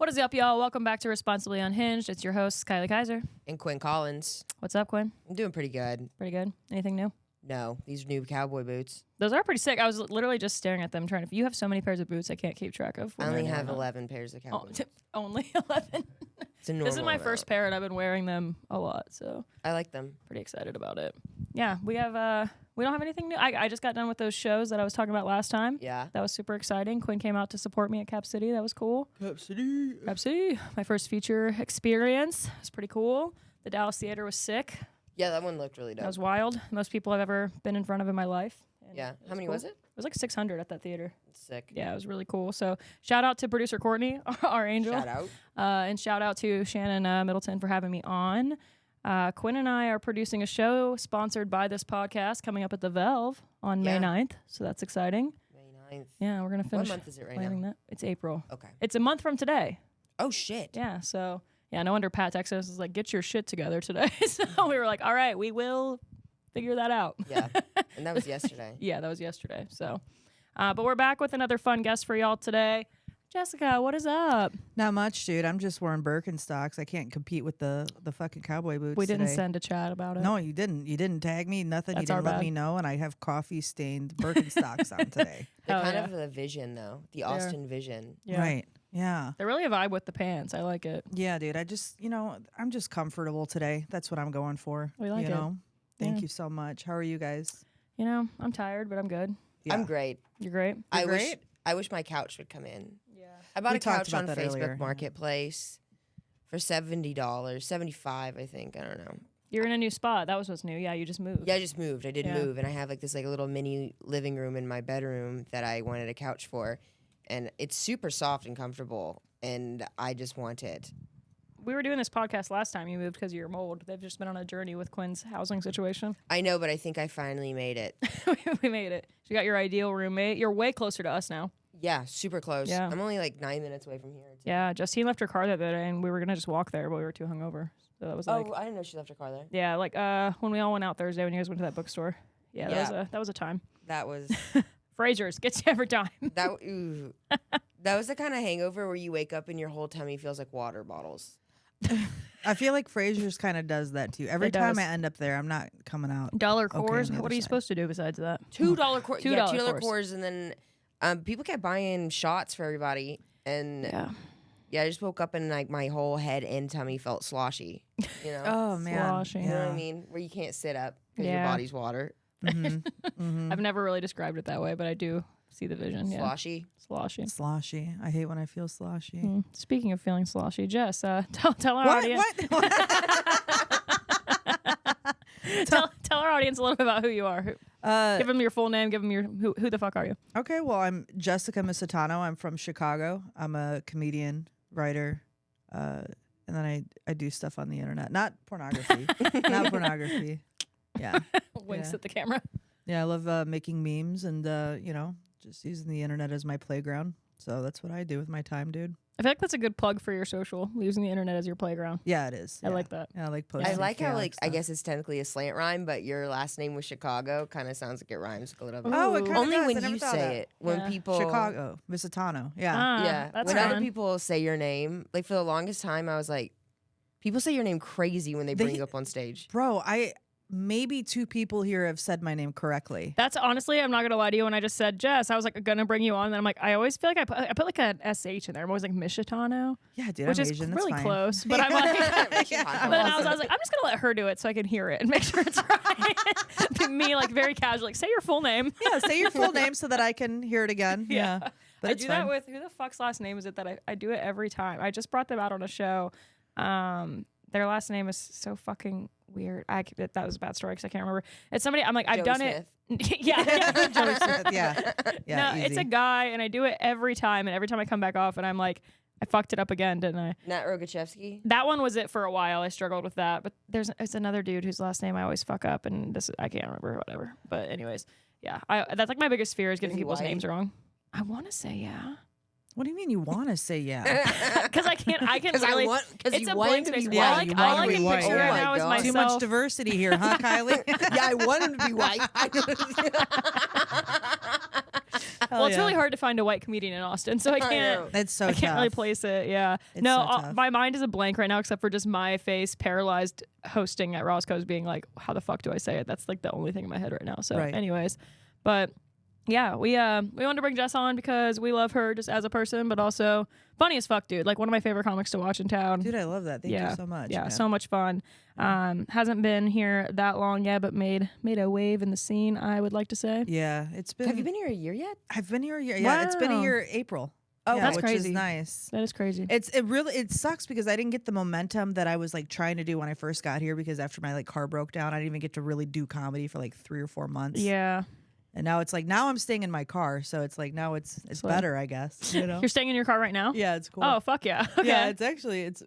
What is up, y'all? Welcome back to Responsibly Unhinged. It's your host, Kylie Kaiser. And Quinn Collins. What's up, Quinn? I'm doing pretty good. Pretty good. Anything new? No, these new cowboy boots. Those are pretty sick. I was literally just staring at them trying to... You have so many pairs of boots I can't keep track of. I only have 11 pairs of cowboy boots. Only 11? It's a normal This is my amount. first pair, and I've been wearing them a lot, so... I like them. Pretty excited about it. Yeah, we have... We don't have anything new. I just got done with those shows that I was talking about last time. Yeah. That was super exciting. Quinn came out to support me at Cap City. That was cool. Cap City. Cap City. My first feature experience. It was pretty cool. The Dallas Theater was sick. Yeah, that one looked really dope. That was wild. Most people I've ever been in front of in my life. And Yeah. How many was it? It was like 600 at that theater. Sick. Yeah, it was really cool. So shout out to producer Courtney, our angel. Shout out. And shout out to Shannon Middleton for having me on. Quinn and I are producing a show sponsored by this podcast coming up at the Valve on May 9th. So that's exciting. May 9th. Yeah, we're going to finish. What month is it right planning now? that. It's April. Okay. It's a month from today. Oh, shit. Yeah, so... Yeah, no wonder Pat texted us is like, get your shit together today. So we were like, all right, we will figure that out. Yeah. And that was yesterday. Yeah, that was yesterday. So, but we're back with another fun guest for y'all today. Jessica, what is up? Not much, dude. I'm just wearing Birkenstocks. I can't compete with the fucking cowboy boots. We didn't today. send a chat about it. No, you didn't. You didn't tag me. Nothing. That's you our didn't let bad. me know. And I have coffee stained Birkenstocks on today. They're Hell kind yeah. of the vision, though. The Austin vision. Yeah. Right. Yeah. They're really a vibe with the pants. I like it. Yeah, dude. I just, I'm just comfortable today. That's what I'm going for. We like you it. know. Thank Yeah. you so much. How are you guys? You know, I'm tired, but I'm good. Yeah. I'm great. You're great. I great? wish my couch would come in. Yeah. I bought We a talked couch about on that Facebook earlier. Marketplace for $70, $75, I think. I don't know. You're in a new spot. That was what's new. Yeah, you just moved. Yeah, I just moved. I did Yeah. move, and I have like this like little mini living room in my bedroom that I wanted a couch for, and it's super soft and comfortable, and I just want it. We were doing this podcast last time you moved because of your mold. They've just been on a journey with Quinn's housing situation. I know, but I think I finally made it. We made it. You got your ideal roommate. You're way closer to us now. Yeah, super close. Yeah. I'm only like 9 minutes away from here. Yeah, Justine left her car the other day, and we were gonna just walk there, but we were too hungover. So that was like, Oh, I didn't know she left her car there. yeah, like when we all went out Thursday when you guys went to that bookstore. Yeah, that was a time. That was Fraser's gets you every time. ooh. That was the kind of hangover where you wake up and your whole tummy feels like water bottles. I feel like Fraser's kind of does that too. Every It time does. I end up there, I'm not coming out. Dollar on cores. the What other are you side. supposed to do besides that? $2 cores. $2 Yeah, $2 cores. cores, and then people kept buying shots for everybody, and Yeah. I just woke up and like my whole head and tummy felt sloshy. You know. Oh man. Sloshy. You know what I mean? Where you can't sit up because your Yeah. body's water. I've never really described it that way, but I do see the vision. Yeah, Sloshy. sloshy. Sloshy. I hate when I feel sloshy. Speaking of feeling sloshy, Jess, tell our What? audience. Tell our audience a little bit about who you are. Give them your full name. Give them your who the fuck are you? Okay, well, I'm Jessica Misitano. I'm from Chicago. I'm a comedian, writer, and then I do stuff on the internet. Not pornography. Not pornography. Yeah. Winks Yeah. at the camera. Yeah, I love making memes and, just using the internet as my playground. So that's what I do with my time, dude. I feel like that's a good plug for your social, using the internet as your playground. Yeah, it is. I Yeah. like that. Yeah, I like posting. I like how chaotic I stuff. guess it's technically a slant rhyme, but your last name was Chicago. Kind of sounds like it rhymes a little bit. Oh, it Ooh. kind of Only does. I when never you thought say of it. When Yeah. people Chicago, Misitano. Yeah. Yeah, that's when fun. other people say your name, like for the longest time, I was like, people say your name crazy when they bring you up on stage. Bro, maybe 2 people here have said my name correctly. That's honestly, I'm not gonna lie to you. When I just said Jess, I was like gonna bring you on, and then I'm like, I always feel like I put like an SH in there. I'm always like Misitano, Yeah, dude, which I'm is Asian. really That's fine. close. But I'm like, Yeah. but then I was like, I'm just gonna let her do it so I can hear it and make sure it's right. Me like very casual, like say your full name. Yeah, say your full name so that I can hear it again. Yeah. But I it's do fine. that with who the fuck's last name is it that I do it every time. I just brought them out on a show. Their last name is so fucking weird. That was a bad story because I can't remember. It's somebody. I'm like I've Joey done Smith. it. Yeah. Joey Smith, yeah. Yeah, No, it's easy. a guy, and I do it every time. And every time I come back off, and I'm like, I fucked it up again, didn't I? Nat Rogachevsky. That one was it for a while. I struggled with that, but it's another dude whose last name I always fuck up, and I can't remember whatever. But anyways, yeah, that's like my biggest fear is getting he people's white? names wrong. I want to say yeah. What do you mean you want to say yeah? Because I can really. Because It's you a want blank him to space. be Yeah, all white. you all want I him to can be picture white. right Oh my now is God. myself. Too much diversity here, huh, Kylie? Yeah, I want him to be white. Well, it's really hard to find a white comedian in Austin, so I can't. It's so I can't really tough. place it. Yeah. It's No, so tough. my mind is a blank right now, except for just my face paralyzed hosting at Roscoe's, being like, "How the fuck do I say it?" That's like the only thing in my head right now. So, Right. anyways, but yeah, we wanted to bring Jess on because we love her just as a person, but also funny as fuck, dude. Like one of my favorite comics to watch in town. Dude, I love that. Thank you so much. Yeah, man. so much fun. Hasn't been here that long yet, but made a wave in the scene, I would like to say. Yeah, it's been. Have you been here a year yet? I've been here a year. Yeah, it's been a Wow. year April. Oh, yeah, that's which crazy. is nice. That is crazy. It sucks because I didn't get the momentum that I was like trying to do when I first got here, because after my like car broke down, I didn't even get to really do comedy for like 3 or 4 months. Yeah. And now it's like, now I'm staying in my car, so it's like now it's So- better, I guess. You know? You're staying in your car right now? Yeah, it's cool. Oh, fuck yeah. Okay. Yeah, it's actually it's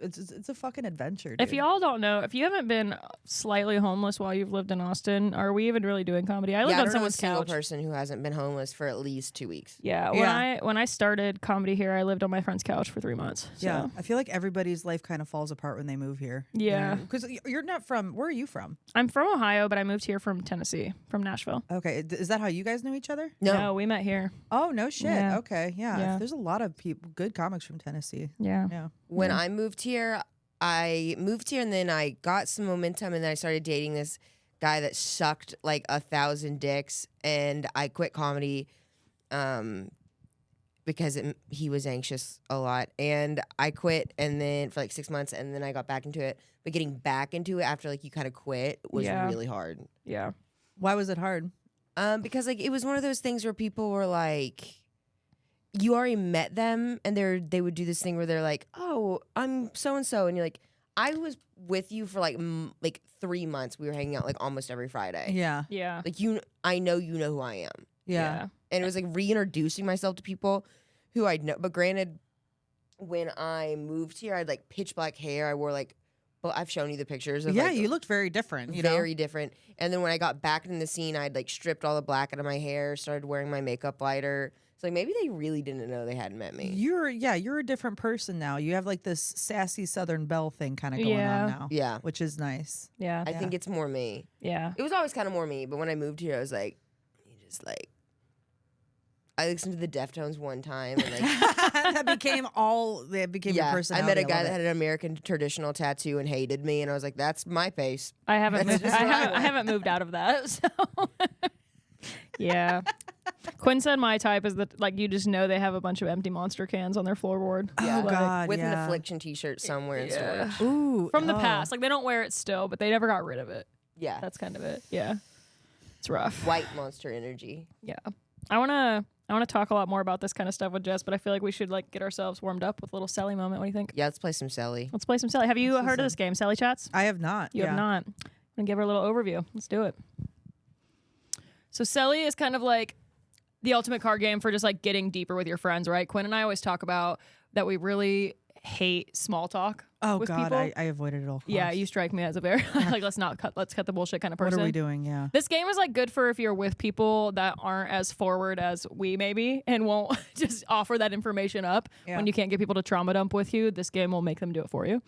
a fucking adventure. Dude. If y'all don't know, if you haven't been slightly homeless while you've lived in Austin, are we even really doing comedy? I lived I on don't know a someone's single couch. person who hasn't been homeless for at least 2 weeks. Yeah, when I started comedy here, I lived on my friend's couch for 3 months. So. Yeah, I feel like everybody's life kind of falls apart when they move here. Yeah. Because you're not from. Where are you from? I'm from Ohio, but I moved here from Tennessee, from Nashville. Okay, is that how you guys knew each other? No. we met here. Oh no shit. Yeah. Okay, yeah. Yeah. There's a lot of people, good comics from Tennessee. Yeah. Yeah. When Yeah. I moved here and then I got some momentum and then I started dating this guy that sucked like 1,000 dicks, and I quit comedy because he was anxious a lot, and I quit and then for like 6 months, and then I got back into it. But getting back into it after like you kind of quit was Yeah. really hard. Yeah. Why was it hard? Because like it was one of those things where people were like, you already met them, and they would do this thing where they're like, "Oh, I'm so and so," and you're like, "I was with you for like 3 months. We were hanging out like almost every Friday. Yeah. Yeah. Like I know you know who I am." Yeah. And it was like reintroducing myself to people who I'd know. But granted, when I moved here, I had like pitch black hair. I wore like, well, I've shown you the pictures of Yeah, like, you looked very different. You know? very different. And then when I got back in the scene, I'd like stripped all the black out of my hair, started wearing my makeup lighter. So like maybe they really didn't know they hadn't met me. You're a different person now. You have like this sassy Southern belle thing kind of going Yeah. on now. Yeah. Which is nice. Yeah. I think it's more me. Yeah. It was always kind of more me, but when I moved here, I was like, you just like, I listened to the Deftones one time, and like, that became your I personality. met a love guy it. that had an American traditional tattoo and hated me, and I was like, that's my pace. I haven't That's moved, just I what I haven't I want. haven't moved out of that. So yeah. Quinn said my type is that like you just know they have a bunch of empty Monster cans on their floorboard. Oh Yeah. God, With an yeah. Affliction t-shirt somewhere in Yeah. storage. Ooh, From the oh. past. Like they don't wear it still, but they never got rid of it. Yeah. That's kind of it. Yeah. It's rough. White Monster energy. Yeah. I wanna talk a lot more about this kind of stuff with Jess, but I feel like we should like get ourselves warmed up with a little Sally moment. What do you think? Yeah, let's play some Sally. Let's play some Sally. Have you heard of this game, Sally Chats? I have not. You have not. I'm gonna give her a little overview. Let's do it. So Sally is kind of like the ultimate card game for just like getting deeper with your friends, right? Quinn and I always talk about that we really hate small talk. Oh with God, people. I avoided it all. Yeah, costs. you strike me as a very like let's cut the bullshit kind of What person. are we doing? Yeah. This game is like good for if you're with people that aren't as forward as we maybe and won't just offer that information up Yeah. when you can't get people to trauma dump with you. This game will make them do it for you.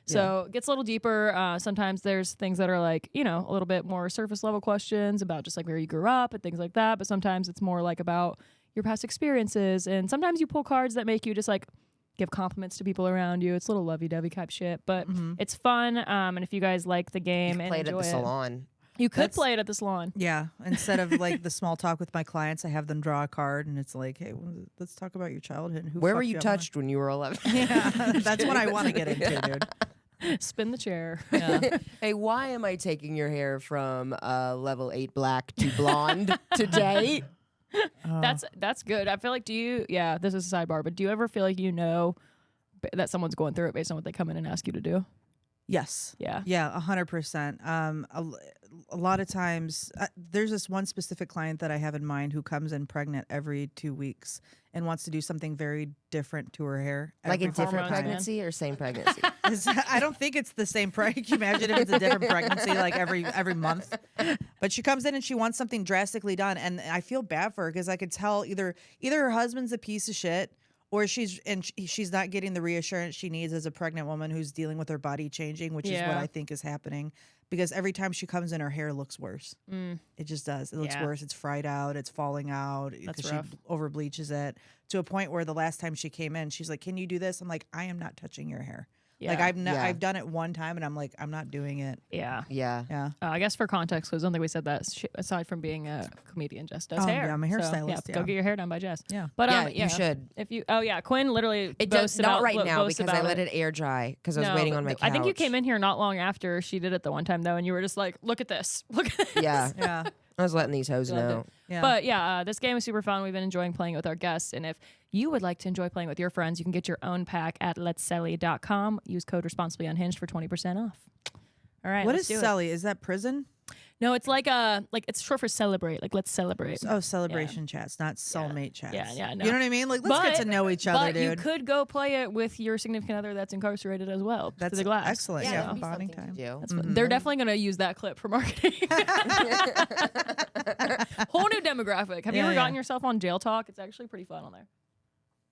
So it gets a little deeper. Sometimes there's things that are like, you know, a little bit more surface level questions about just like where you grew up and things like that. But sometimes it's more like about your past experiences. And sometimes you pull cards that make you just like give compliments to people around you. It's a little lovey-dovey type shit, but it's fun. And if you guys like the game and Play it at enjoy the salon. you could That's- play it at the salon. Yeah. Instead of like the small talk with my clients, I have them draw a card, and it's like, hey, let's talk about your childhood. And who Where were fucked you up touched when you were 11? more. Yeah, that's what I want to get into, dude. Spin the chair. Yeah. Hey, why am I taking your hair from level 8 black to blonde today? Oh. That's good. I feel like this is a sidebar, but do you ever feel like you know that someone's going through it based on what they come in and ask you to do? Yes. Yeah. Yeah, 100%. A lot of times, there's this one specific client that I have in mind who comes in pregnant every 2 weeks and wants to do something very different to her hair. Like a every different hormones, man. pregnancy or same pregnancy? I don't think it's the same pregnancy. Can you imagine if it's a different pregnancy like every month? But she comes in and she wants something drastically done, and I feel bad for her because I could tell either her husband's a piece of shit, or she's not getting the reassurance she needs as a pregnant woman who's dealing with her body changing, which is what I think is happening. Because every time she comes in, her hair looks worse. It just does. It looks worse. It's fried out. It's falling out because she over bleaches it to a point where the last time she came in, she's like, "Can you do this?" I'm like, "I am not touching your hair." Yeah. Like I've done it one time, and I'm like, I'm not doing it. Yeah. I guess for context, because I don't think we said that. Aside from being a comedian, Jess does hair. Yeah, I'm a hairstylist. So, go get your hair done by Jess. Yeah, but you should. If you, Quinn literally It boasts does about not right now because I let it it air dry because I was waiting on my couch. I think you came in here not long after she did it the one time though, and you were just like, "Look at this, look at this." Yeah. I was letting these hoes know. Yeah. But this game is super fun. We've been enjoying playing it with our guests. And if you would like to enjoy playing with your friends, you can get your own pack at letsselly.com. Use code Responsibly Unhinged for 20% off. All right. What is Selly? Is that prison? No, it's like it's short for celebrate. Like, let's celebrate. Oh, celebration chats, not soulmate chats. Yeah, no. You know what I mean? Like, let's get to know each other, but dude. you could go play it with your significant other that's incarcerated as well. That's the glass. excellent. Yeah, Yeah, that'd be bonding something time. to do. That's They're definitely going to use that clip for marketing. Whole new demographic. Have you ever gotten yourself on Jail Talk? It's actually pretty fun on there.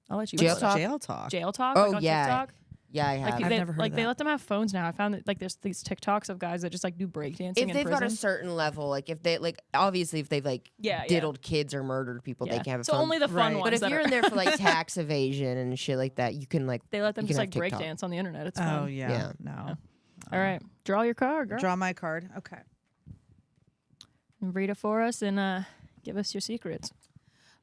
I'll let you Jail pull it up. Talk? Jail talk. Jail Talk? Oh, like on yeah. TikTok? Yeah, I have. Like I've they, never heard like of they that. let them have phones now. I found that like there's these TikToks of guys that just like do breakdancing If in they've got a prison. certain level, like if they like, obviously if they've like diddled kids or murdered people, they can have a So phone. only the fun Right. ones. But if that you're are- in there for like tax evasion and shit like that, you can like they let them you just can like have TikTok. breakdance on the internet. It's fun. Oh yeah. Yeah. No. All right, draw your card, girl. Draw my card. Okay. Read it for us and give us your secrets.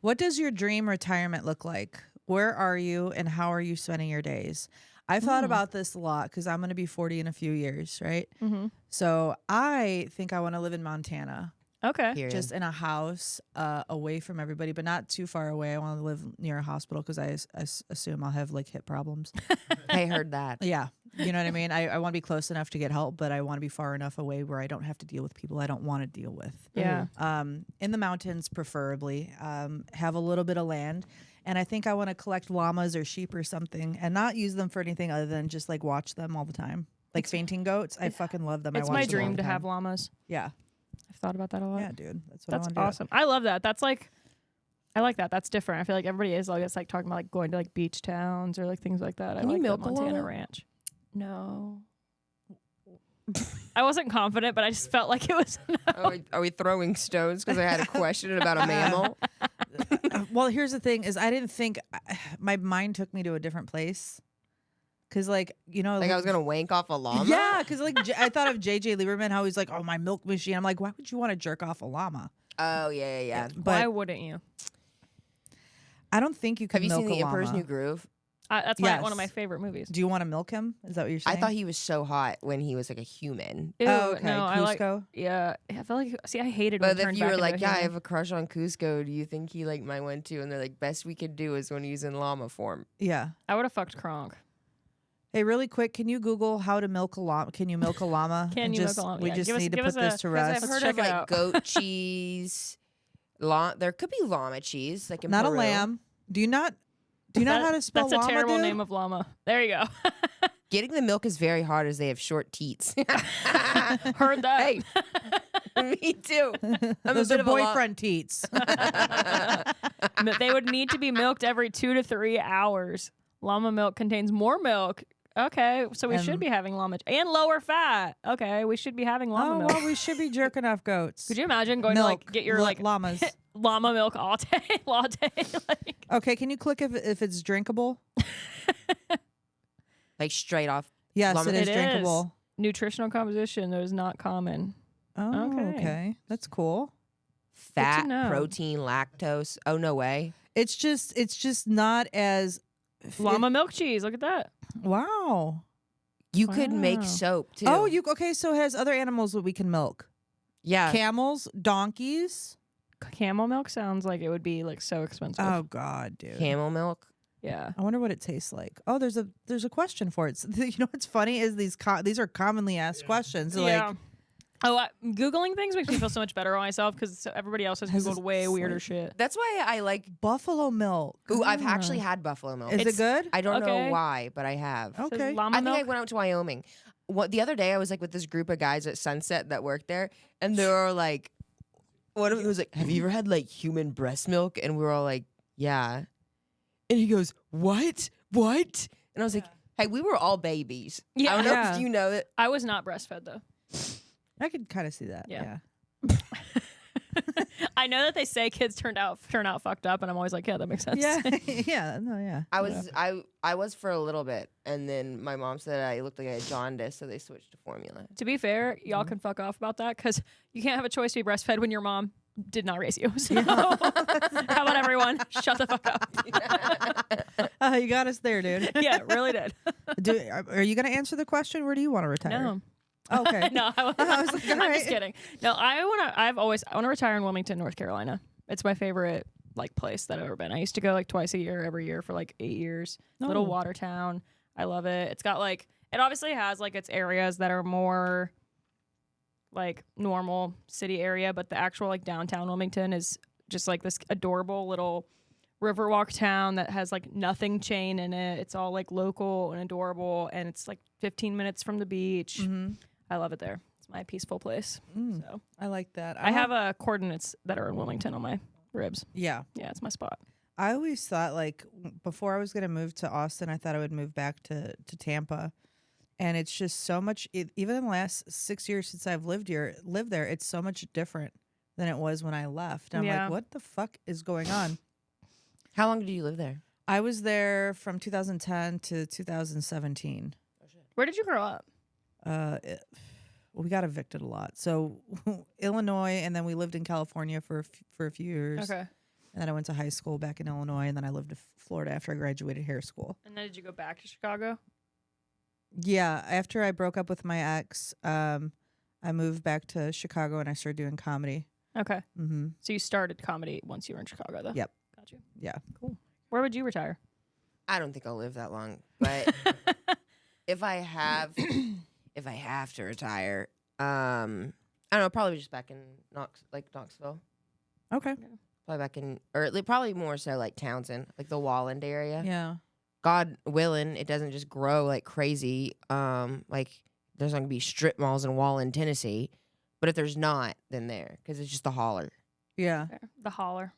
What does your dream retirement look like? Where are you and how are you spending your days? I've thought about this a lot because I'm going to be 40 in a few years, right? Mm-hmm. So I think I want to live in Montana, Okay. Period. just in a house away from everybody, but not too far away. I want to live near a hospital because I assume I'll have like hip problems. I heard that. Yeah. You know what I mean? I want to be close enough to get help, but I want to be far enough away where I don't have to deal with people I don't want to deal with. Yeah. In the mountains, preferably. Have a little bit of land. And I think I want to collect llamas or sheep or something and not use them for anything other than just like watch them all the time. Like fainting goats. I fucking love them. It's I watch my them all dream the to time. have llamas. Yeah. I've thought about that a lot. Yeah, dude. That's what That's I want to awesome. I love that. That's like, I like that. That's different. I feel like everybody is like, it's like talking about like going to like beach towns or like things like that. Can I you like milk the a Montana llama? ranch. No. I wasn't confident, but I just felt like it was. Are we throwing stones because I had a question about a mammal? Well, here's the thing is I didn't think my mind took me to a different place. Cause like, you know, Like I was gonna wank off a llama? yeah, because like I thought of JJ Lieberman, how he's like, oh, my milk machine. I'm like, why would you want to jerk off a llama? Oh yeah. But Why wouldn't you? I don't think you can Have you milk seen The a Emperor's llama. New Groove? That's Yes. one of my favorite movies. Do you want to milk him? Is that what you're saying? I thought he was so hot when he was like a human. Ew, Oh, okay. No, I like. Cusco? Yeah, I felt like. See, I hated. when But it if turned you were back like, into yeah, a I human. have a crush on Cusco, do you think he like might want to? And they're like, best we could do is when he's in llama form. Yeah. I would have fucked Kronk. Hey, really quick, can you Google how to milk a llama? Can you milk a llama? Can And you milk just, a llama? We Yeah, just give us- need to give put us this a- to because I've rest. I've Let's heard check of it like out. goat cheese. There could be llama cheese, like in Not Peru. a lamb. Do you not know how to spell That's llama? a terrible dude? name of llama. There you go. Getting the milk is very hard as they have short teats. Heard that. Hey, me too. I'm Those a bit are of a llama. boyfriend teats. They would need to be milked every 2 to 3 hours. Llama milk contains more milk. Okay, so we should be having llama and lower fat. Okay, we should be having llama Oh, milk. well, we should be jerking off goats. Could you imagine going milk, to like get your like llamas? llama milk latte? Latte. Like, Okay, can you click if it's drinkable? Like straight off. Yes, Llama- it is It is. drinkable. nutritional composition that is not common. Oh, Okay. okay. That's cool. Fat, know. protein, lactose. Oh no way. It's just not as Llama milk cheese. Look at that. Wow. You could make Wow. soap too. Oh, okay, so it has other animals that we can milk. yeah. Camels, donkeys. Camel milk sounds like it would be like so expensive. Oh god, dude. Camel milk. Yeah. I wonder what it tastes like. Oh, there's a question for it. You know what's funny is these are commonly asked questions. So Yeah. like Googling things makes me feel so much better on myself because everybody else has Has Googled this way weirder like- shit. That's why I like. buffalo milk. Ooh, I've Ah. actually had buffalo milk. Is it It's- good? I don't Okay. know why, but I have. Says Okay. llama I think milk. I went out to Wyoming. The other day I was like with this group of guys at Sunset that worked there, and they were like, one of them was like, "Have you ever had like human breast milk?" And we were all like, "Yeah." And he goes, what? And I was like, hey, we were all babies. Yeah. I don't know Yeah. if you know that. I was not breastfed though. I could kind of see that. Yeah. Yeah. I know that they say kids turn out fucked up, and I'm always like, yeah, that makes sense. Yeah. Yeah. No. Yeah. I was for a little bit, and then my mom said I looked like I had jaundice, so they switched to formula. To be fair, y'all can fuck off about that because you can't have a choice to be breastfed when your mom did not raise you. So how about everyone? Shut the fuck up. You got us there, dude. Yeah, really did. Are you going to answer the question? Where do you want to retire? No. Okay. No, I was like, all I'm right. just kidding. No, I want to retire in Wilmington, North Carolina. It's my favorite like place that I've ever been. I used to go like twice a year, every year for like 8 years. Little Oh. water town. I love it. It's got like, it obviously has like its areas that are more like normal city area, but the actual like downtown Wilmington is just like this adorable little Riverwalk town that has like nothing chain in it. It's all like local and adorable, and it's like 15 minutes from the beach. Mm-hmm. I love it there. It's my peaceful place. So I like that. I have coordinates that are in Wilmington on my ribs. Yeah. Yeah, it's my spot. I always thought like before I was going to move to Austin, I thought I would move back to Tampa. And it's just so much, even in the last 6 years since I've lived there, it's so much different than it was when I left. I'm Yeah. like, what the fuck is going on? How long did you live there? I was there from 2010 to 2017. Where did you grow up? We got evicted a lot. So Illinois, and then we lived in California for a few years. Okay. And then I went to high school back in Illinois, and then I lived in Florida after I graduated hair school. And then did you go back to Chicago? Yeah, after I broke up with my ex, I moved back to Chicago and I started doing comedy. Okay. Mm-hmm. So you started comedy once you were in Chicago, though? Yep. Got you. Yeah. Cool. Where would you retire? I don't think I'll live that long, but if I have to retire, I don't know, probably just back in Knoxville. Okay. Probably back in, or probably more so like Townsend, like the Walland area. Yeah. God willing, it doesn't just grow like crazy. Like there's not gonna be strip malls in Walland, Tennessee, but if there's not, then there, because it's just a holler. Yeah. Fair. The holler.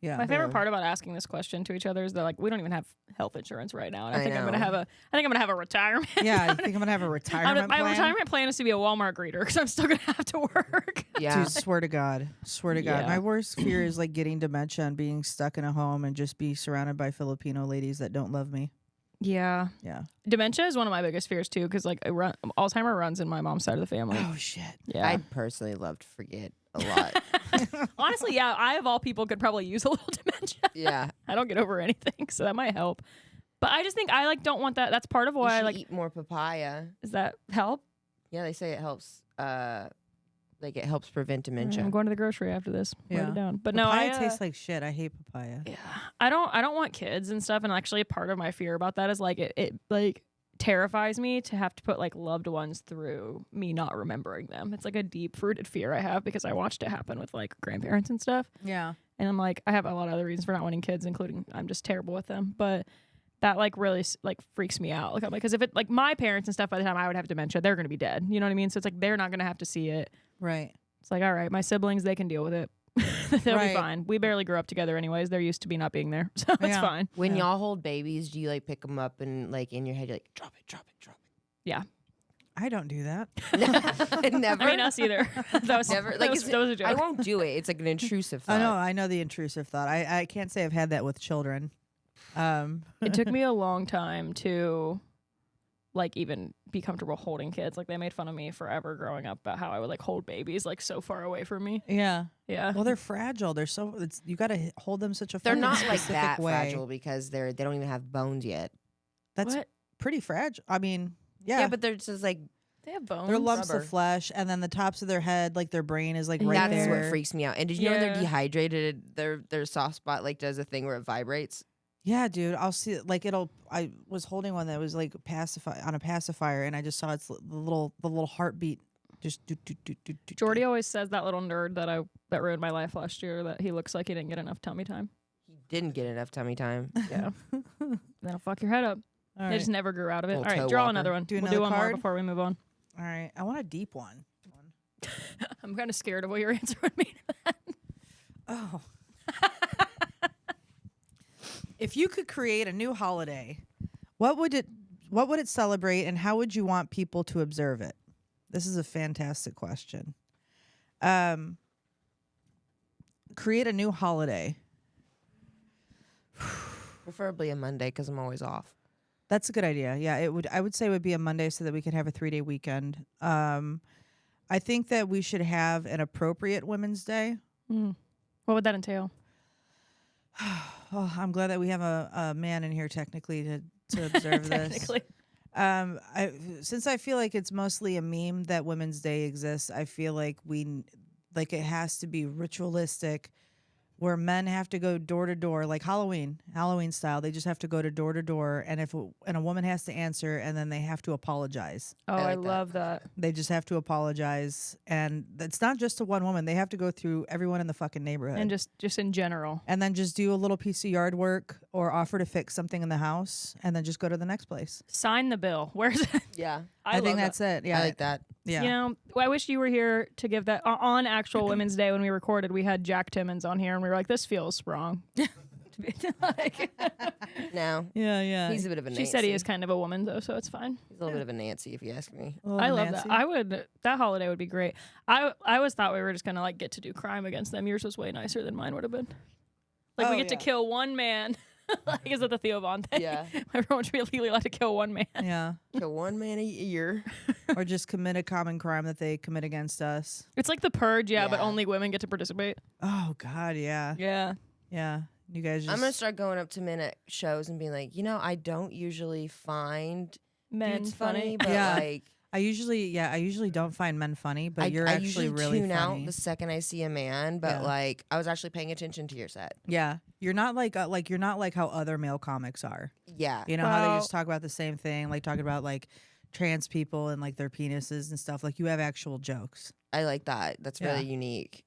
Yeah. My favorite Yeah. part about asking this question to each other is that like we don't even have health insurance right now, and I I think I'm know. gonna have a retirement. Yeah. I think I'm gonna have a retirement my plan. retirement plan is to be a Walmart greeter because I'm still gonna have to work. Yeah, Dude, swear to God. Yeah. My worst fear is like getting dementia and being stuck in a home and just be surrounded by Filipino ladies that don't love me. Yeah. Yeah. Dementia is one of my biggest fears too, because like Alzheimer runs in my mom's side of the family. Oh shit. Yeah. I'd personally love to forget a lot. Honestly, yeah, I of all people could probably use a little dementia. Yeah, I don't get over anything, so that might help. But I just think I like don't want that. That's part of you why I should like. eat more papaya. Does that help? Yeah, they say it helps. Like it helps prevent dementia. I'm going to the grocery after this. Write Yeah. it down. But no, Papaya I tastes like shit. I hate papaya. yeah, I don't want kids and stuff. And actually, part of my fear about that is like it like terrifies me to have to put like loved ones through me not remembering them. It's like a deep rooted fear I have because I watched it happen with like grandparents and stuff. Yeah. And I'm like, I have a lot of other reasons for not wanting kids, including I'm just terrible with them. But that like really like freaks me out. Like I'm like, because if it like my parents and stuff, by the time I would have dementia, they're gonna be dead. You know what I mean? So it's like they're not gonna have to see it. Right. It's like, all right, my siblings, they can deal with it. They'll Right. be fine. We barely grew up together anyways. They're used to me not being there. So it's Yeah. fine. When Yeah. y'all hold babies, do you like pick them up and like in your head, you're like drop it, drop it, drop I don't do that. it? Never. I mean, us either. That was, Never. that Like was, it's, that was a joke. I won't do it. It's like an intrusive thought. I know the intrusive thought. I can't say I've had that with children. It took me a long time to like even be comfortable holding kids. Like they made fun of me forever growing up about how I would like hold babies like so far away from me. Yeah. Yeah. Well, they're fragile. They're so you got to hold them such a They're fucking not like specific that way. fragile because they don't even have bones yet. That's What? pretty fragile. I mean, yeah. Yeah, but they're just like They have bones. they're lumps rubber. of flesh, and then the tops of their head, like their brain, is like right that's there. what freaks me out. And did you know when they're Yeah. dehydrated, their soft spot like does a thing where it vibrates? Yeah, dude. I'll see it. Like I was holding one that was like on a pacifier, and I just saw the little heartbeat just do. Jordy always says that little nerd that ruined my life last year that he looks like he didn't get enough tummy time. He didn't get enough tummy time. Yeah. That'll fuck your head up. All They right. just never grew out of it. All Little right, toe draw walker. another one. Do We'll another do one more card? before we move on. All right. I want a deep one. I'm kind of scared of what your answer would be. Oh. If you could create a new holiday, what would it celebrate, and how would you want people to observe it? This is a fantastic question. Create a new holiday. Preferably a Monday because I'm always off. That's a good idea. Yeah, I would say it would be a Monday so that we can have a 3-day weekend. I think that we should have an appropriate Women's Day. What would that entail? Oh, I'm glad that we have a man in here technically to observe this. Since I feel like it's mostly a meme that Women's Day exists, I feel like it has to be ritualistic, where men have to go door to door, like Halloween style. They just have to go to door, and a woman has to answer, and then they have to apologize. Oh, I love that. They just have to apologize, and it's not just to one woman. They have to go through everyone in the fucking neighborhood, And just in general. and then just do a little piece of yard work or offer to fix something in the house, and then just go to the next place. Sign the bill. Where's it? Yeah. I think love that's it. Yeah, I like that. Yeah. You know, I wish you were here to give that on actual Women's Day when we recorded. We had Jack Timmons on here, and we were like, "This feels wrong." No. Yeah. He's a bit of a Nancy. She said he is kind of a woman though, so it's fine. He's a little bit of a Nancy, if you ask me. I love that. That holiday would be great. I always thought we were just gonna like get to do crime against them. Yours was way nicer than mine would have been. Like we get to kill one man. Like, is it the Theo Von thing? Yeah. Everyone should be legally allowed to kill one man. Yeah. Kill one man a year. Or just commit a common crime that they commit against us. It's like the Purge, but Yeah. only women get to participate. Oh God, yeah. Yeah. You guys just I'm going to start going up to men at shows and being like, I don't usually find Men dudes funny. but Yeah. like... I usually don't find men funny, but you're I actually usually really tune funny. out the second I see a man, but Yeah. like I was actually paying attention to your set. Yeah, you're not like you're not like how other male comics are. Yeah. You know how they Well- just talk about the same thing, like talking about like trans people and like their penises and stuff. Like you have actual jokes. I like that. That's Yeah. really unique.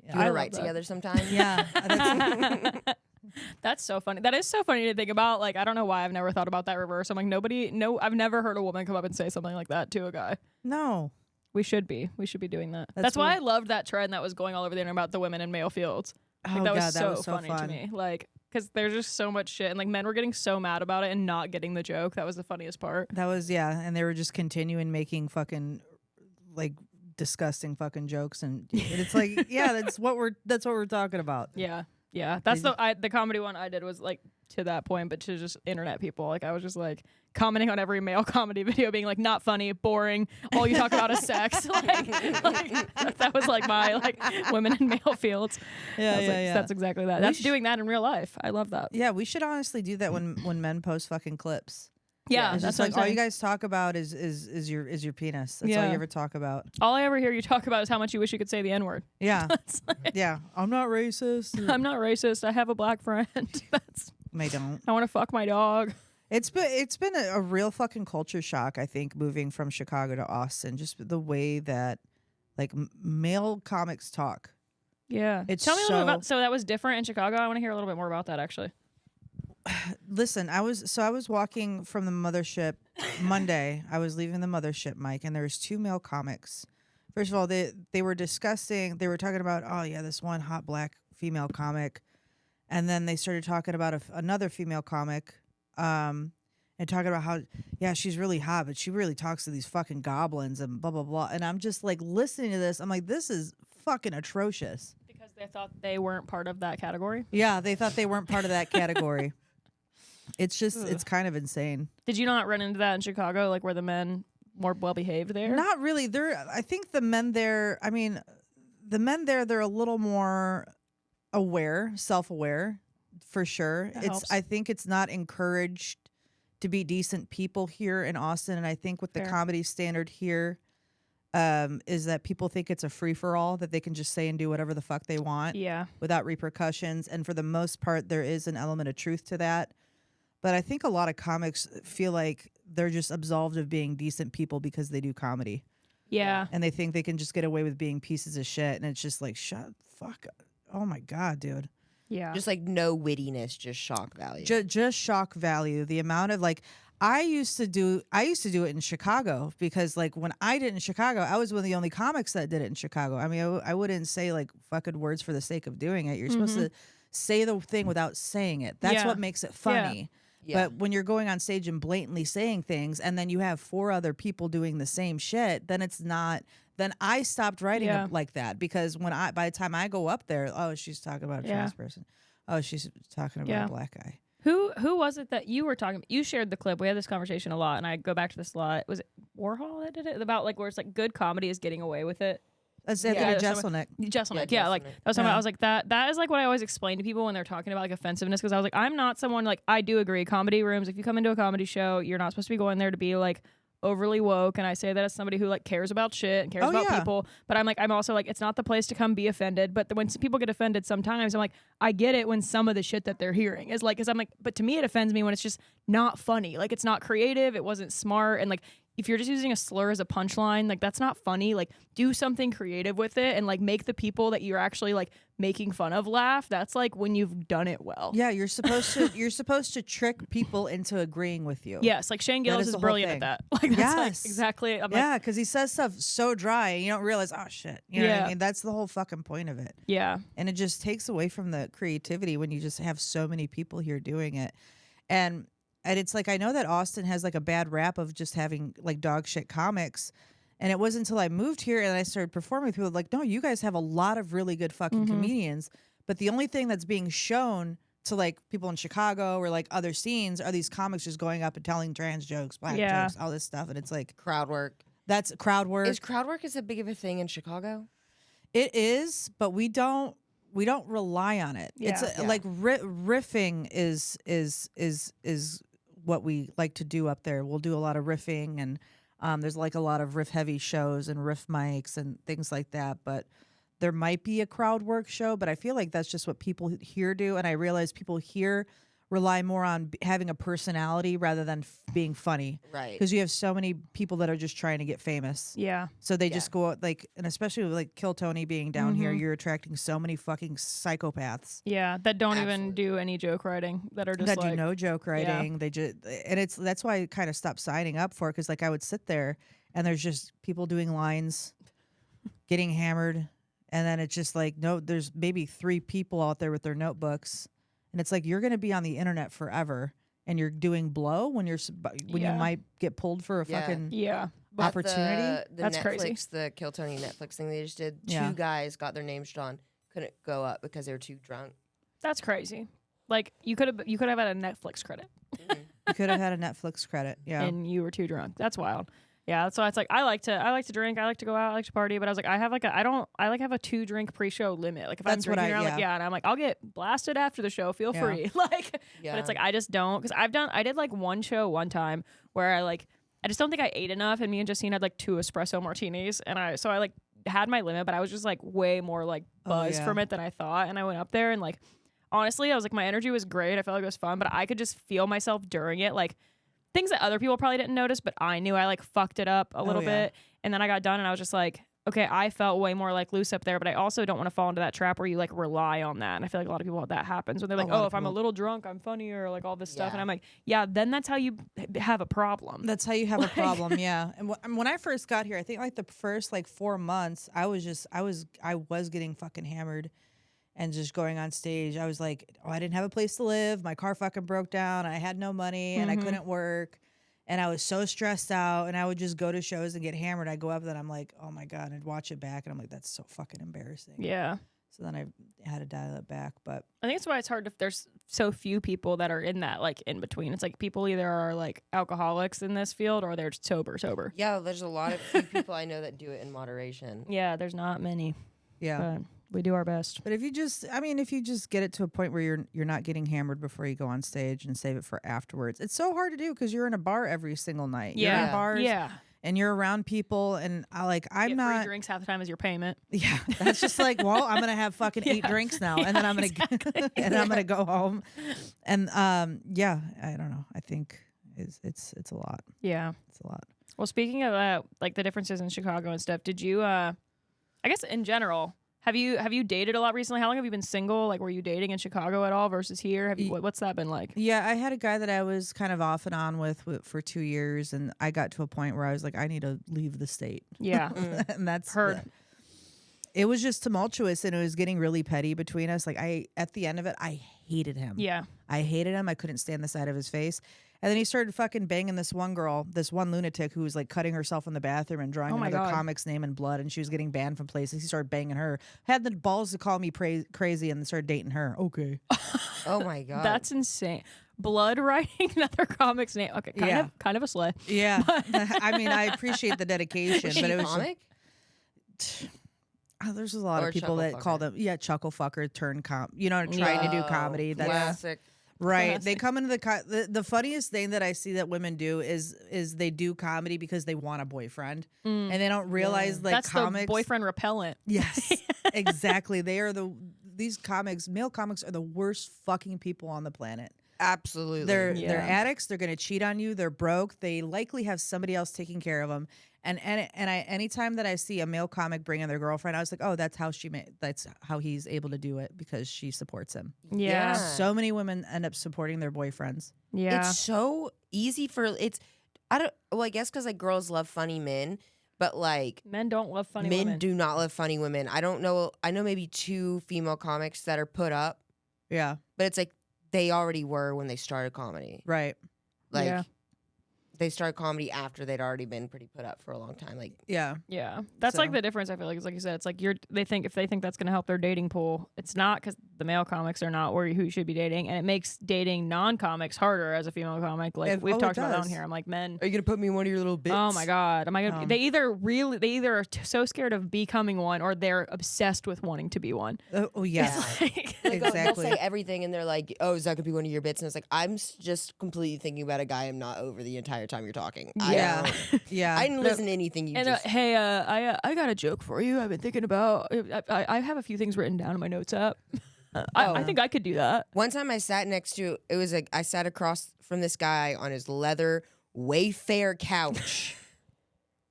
Yeah. Do you want I to love write that. together sometime? Yeah, that's, That's so funny. That is so funny to think about. Like, I don't know why I've never thought about that reverse. I'm like, I've never heard a woman come up and say something like that to a guy. no. We should be doing that. That's That's why what- I loved that trend that was going all over the internet about the women in male fields. Like, Oh that was God, so that was so funny fun. to me. Like, because there's just so much shit, and like men were getting so mad about it and not getting the joke. That was the funniest part. That was and they were just continuing making fucking like disgusting fucking jokes, and it's like that's what we're talking about. Yeah. That's the comedy one I did was like to that point, but to just internet people. Like I was just like commenting on every male comedy video, being like, not funny, boring. All you talk about is sex. like that was like my like women in male fields. That's exactly that. That's doing that in real life. I love that. Yeah, we should honestly do that when men post fucking clips. Yeah, It's that's just what like I'm all saying. you guys talk about is your penis. That's all Yeah. you ever talk about. All I ever hear you talk about is how much you wish you could say the N-word. Yeah, It's like, yeah. I'm not racist. I'm not racist. I have a black friend. I don't. I want to fuck my dog. It's been a real fucking culture shock. I think moving from Chicago to Austin, just the way that like male comics talk. Yeah. It's Tell me a little bit so- about. So that was different in Chicago. I want to hear a little bit more about that actually. Listen, I was walking from the mothership Monday. I was leaving the mothership, Mike, and there was 2 male comics. First of all, they were discussing. They were talking about, oh yeah, this one hot black female comic, and then they started talking about another female comic, and talking about how she's really hot, but she really talks to these fucking goblins and blah blah blah. And I'm just like listening to this. I'm like, this is fucking atrocious. Because they thought they weren't part of that category. Yeah, they thought they weren't part of that category. It's just, it's kind of insane. Did you not run into that in Chicago, like were the men more well behaved there? Not really. I think the men there, they're a little more self-aware, for sure. That helps. I think it's not encouraged to be decent people here in Austin, and I think with the Fair. comedy standard here, is that people think it's a free-for-all, that they can just say and do whatever the fuck they want Yeah. without repercussions. And for the most part, there is an element of truth to that. But I think a lot of comics feel like they're just absolved of being decent people because they do comedy. Yeah. And they think they can just get away with being pieces of shit. And it's just like, fuck. Oh my God, dude. Yeah. Just like no wittiness, just shock value. Just shock value. The amount of like, I used to do it in Chicago because like when I did it in Chicago, I was one of the only comics that did it in Chicago. I mean, I wouldn't say like fucking words for the sake of doing it. You're supposed to say the thing without saying it. That's Yeah. what makes it funny. Yeah. But when you're going on stage and blatantly saying things and then you have 4 other people doing the same shit, then it's not. Then I stopped writing Yeah. like that, because by the time I go up there, oh, she's talking about a Yeah. trans person. Oh, she's talking about Yeah. a black guy. Who was it that you were talking? You shared the clip. We had this conversation a lot, and I go back to this a lot. Was it Warhol that did it? About like where it's like good comedy is getting away with it. That's Yeah. Anthony That's Jeselnik. Jesselnick, Yeah, like Jesselnick. that was something Yeah. I was like that is like what I always explain to people when they're talking about like offensiveness, because I was like, I'm not someone like, I do agree, comedy rooms, if you come into a comedy show, you're not supposed to be going there to be like overly woke, and I say that as somebody who like cares about shit and cares Oh, about yeah. people, but I'm also like, it's not the place to come be offended. But when people get offended sometimes, I'm like, I get it when some of the shit that they're hearing is like, because I'm like, but to me it offends me when it's just not funny, like it's not creative, it wasn't smart, and like if you're just using a slur as a punchline, like that's not funny. Like do something creative with it and like make the people that you're actually like making fun of laugh. That's like when you've done it well. Yeah, you're supposed to trick people into agreeing with you. Yes, like Shane That Gillis is is the whole brilliant thing. at that. Like that's like Yes. exactly. I'm Yeah, like, because he says stuff so dry and you don't realize, oh shit. You know what Yeah. I mean? That's the whole fucking point of it. yeah, And it just takes away from the creativity when you just have so many people here doing it. And it's like, I know that Austin has like a bad rap of just having like dog shit comics. And it wasn't until I moved here and I started performing with people like, no, you guys have a lot of really good fucking comedians. But the only thing that's being shown to like people in Chicago or like other scenes are these comics just going up and telling trans jokes, black Yeah. jokes, all this stuff. And it's like, Crowd work. that's crowd work. Is crowd work as big of a thing in Chicago? It is, but we don't rely on it. Yeah. It's Yeah. like riffing is what we like to do up there. We'll do a lot of riffing, and there's like a lot of riff heavy shows and riff mics and things like that. But there might be a crowd work show, but I feel like that's just what people here do. And I realize people here rely more on having a personality rather than being funny. Right. Because you have so many people that are just trying to get famous. yeah, So they Yeah. just go out, like, and especially with like Kill Tony being down here, you're attracting so many fucking psychopaths yeah. That don't even Absolutely. do any joke writing. That are just that like do no joke writing. They just, and that's why I kind of stopped signing up for it, because like I would sit there and there's just people doing lines, getting hammered, and then it's just like, no, there's maybe 3 people out there with their notebooks, and it's like, you're gonna be on the internet forever, and you're doing blow when you Yeah. might get pulled for a Yeah. fucking yeah. But opportunity. The That's Netflix, crazy. the Kill Tony Netflix thing they just did. Yeah. 2 guys got their names drawn, couldn't go up because they were too drunk. That's crazy. Like you could have had a Netflix credit You could have had a Netflix credit. Yeah. and you were too drunk. That's wild. Yeah, that's why it's like I like to drink, I like to go out, I like to party, but I was like I have a 2-drink pre-show limit. Like if That's I'm what drinking, I- I'm yeah. like yeah, and I'm like I'll get blasted after the show, feel Yeah. free. Like Yeah. but it's like I just don't, because I did like one show one time where I just don't think I ate enough, and me and Justine had like 2 espresso martinis, and I like had my limit, but I was just like way more like buzzed yeah. from it than I thought, and I went up there and like honestly I was like my energy was great, I felt like it was fun, but I could just feel myself during it, like things that other people probably didn't notice, but I knew I like fucked it up a little yeah. bit, and then I got done and I was just like, okay, I felt way more like loose up there, but I also don't want to fall into that trap where you like rely on that. And I feel like a lot of people that happens when they're like, lot oh, of if I'm a people- little drunk, I'm funnier, or like all this stuff. Yeah. And I'm like, yeah, then that's how you have a problem. That's how you have a problem, yeah. And when I first got here, I think like the first like 4 months, I was getting fucking hammered and just going on stage. I was like, oh, I didn't have a place to live. My car fucking broke down. I had no money and I couldn't work. And I was so stressed out, and I would just go to shows and get hammered. I'd go up and I'm like, oh my God, and I'd watch it back and I'm like, that's so fucking embarrassing. Yeah. So then I had to dial it back. But I think that's why it's hard if there's so few people that are in that like in between. It's like people either are like alcoholics in this field or they're sober. Yeah, there's a lot of few people I know that do it in moderation. Yeah, there's not many, yeah. but we do our best. But if you just get it to a point where you're not getting hammered before you go on stage and save it for afterwards, it's so hard to do because you're in a bar every single night. You're in Yeah. bars, Yeah. and you're around people, and I'm Get not. free drinks half the time as your payment. Yeah, that's just like, well, I'm gonna have fucking 8 Yeah. drinks now, and then I'm gonna and I'm gonna go home, and yeah, I don't know. I think it's a lot. Yeah. It's a lot. Well, speaking of like the differences in Chicago and stuff, did you I guess in general, have you dated a lot recently? How long have you been single? Like were you dating in Chicago at all versus here? Have you what's that been like? Yeah, I had a guy that I was kind of off and on with for 2 years, and I got to a point where I was like, I need to leave the state. Yeah. And that's Heard. it was just tumultuous and it was getting really petty between us. Like at the end of it, I hated him. Yeah. I hated him. I couldn't stand the sight of his face. And then he started fucking banging this one girl, this one lunatic who was like cutting herself in the bathroom and drawing another comic's name in blood, and she was getting banned from places. He started banging her. Had the balls to call me crazy and started dating her. Okay. Oh my God. That's insane. Blood writing another comic's name. Okay, kind of a slay. Yeah. I mean, I appreciate the dedication, Was she but it a was comic? there's a lot Or of people that chuckle call them chuckle fucker turn trying to do comedy. That's Classic. right. They come into the funniest thing that I see that women do is they do comedy because they want a boyfriend and they don't realize like That's comics. the boyfriend repellent. Yes, exactly. They are male comics are the worst fucking people on the planet. Absolutely. They're addicts. They're gonna cheat on you. They're broke. They likely have somebody else taking care of them. And anytime that I see a male comic bring in their girlfriend, I was like, oh, that's how he's able to do it because she supports him. Yeah. So many women end up supporting their boyfriends. Yeah. It's so easy I guess because like girls love funny men, but like Men don't love funny men women. do not love funny women. I know maybe 2 female comics that are put up, Yeah. but it's like they already were when they started comedy. Right. Like Yeah. they started comedy after they'd already been pretty put up for a long time. Like Yeah. Yeah, that's like the difference. I feel like it's like you said. It's like if they think that's going to help their dating pool, it's not, because the male comics are not who you should be dating, and it makes dating non-comics harder as a female comic. Like we've talked about on here. I'm like, men, are you gonna put me in one of your little bits? oh my God, am I gonna? They either are so scared of becoming one, or they're obsessed with wanting to be one. Oh yeah. Like, Like, Exactly. they'll say everything, and they're like, "Oh, is that gonna be one of your bits?" And it's like, I'm just completely thinking about a guy I'm not over the entire time you're talking. Yeah. Yeah. I didn't listen to anything you and just. hey, I got a joke for you. I've been thinking about. I have a few things written down in my notes app. I think I could do that. One time I sat next to I sat across from this guy on his leather Wayfair couch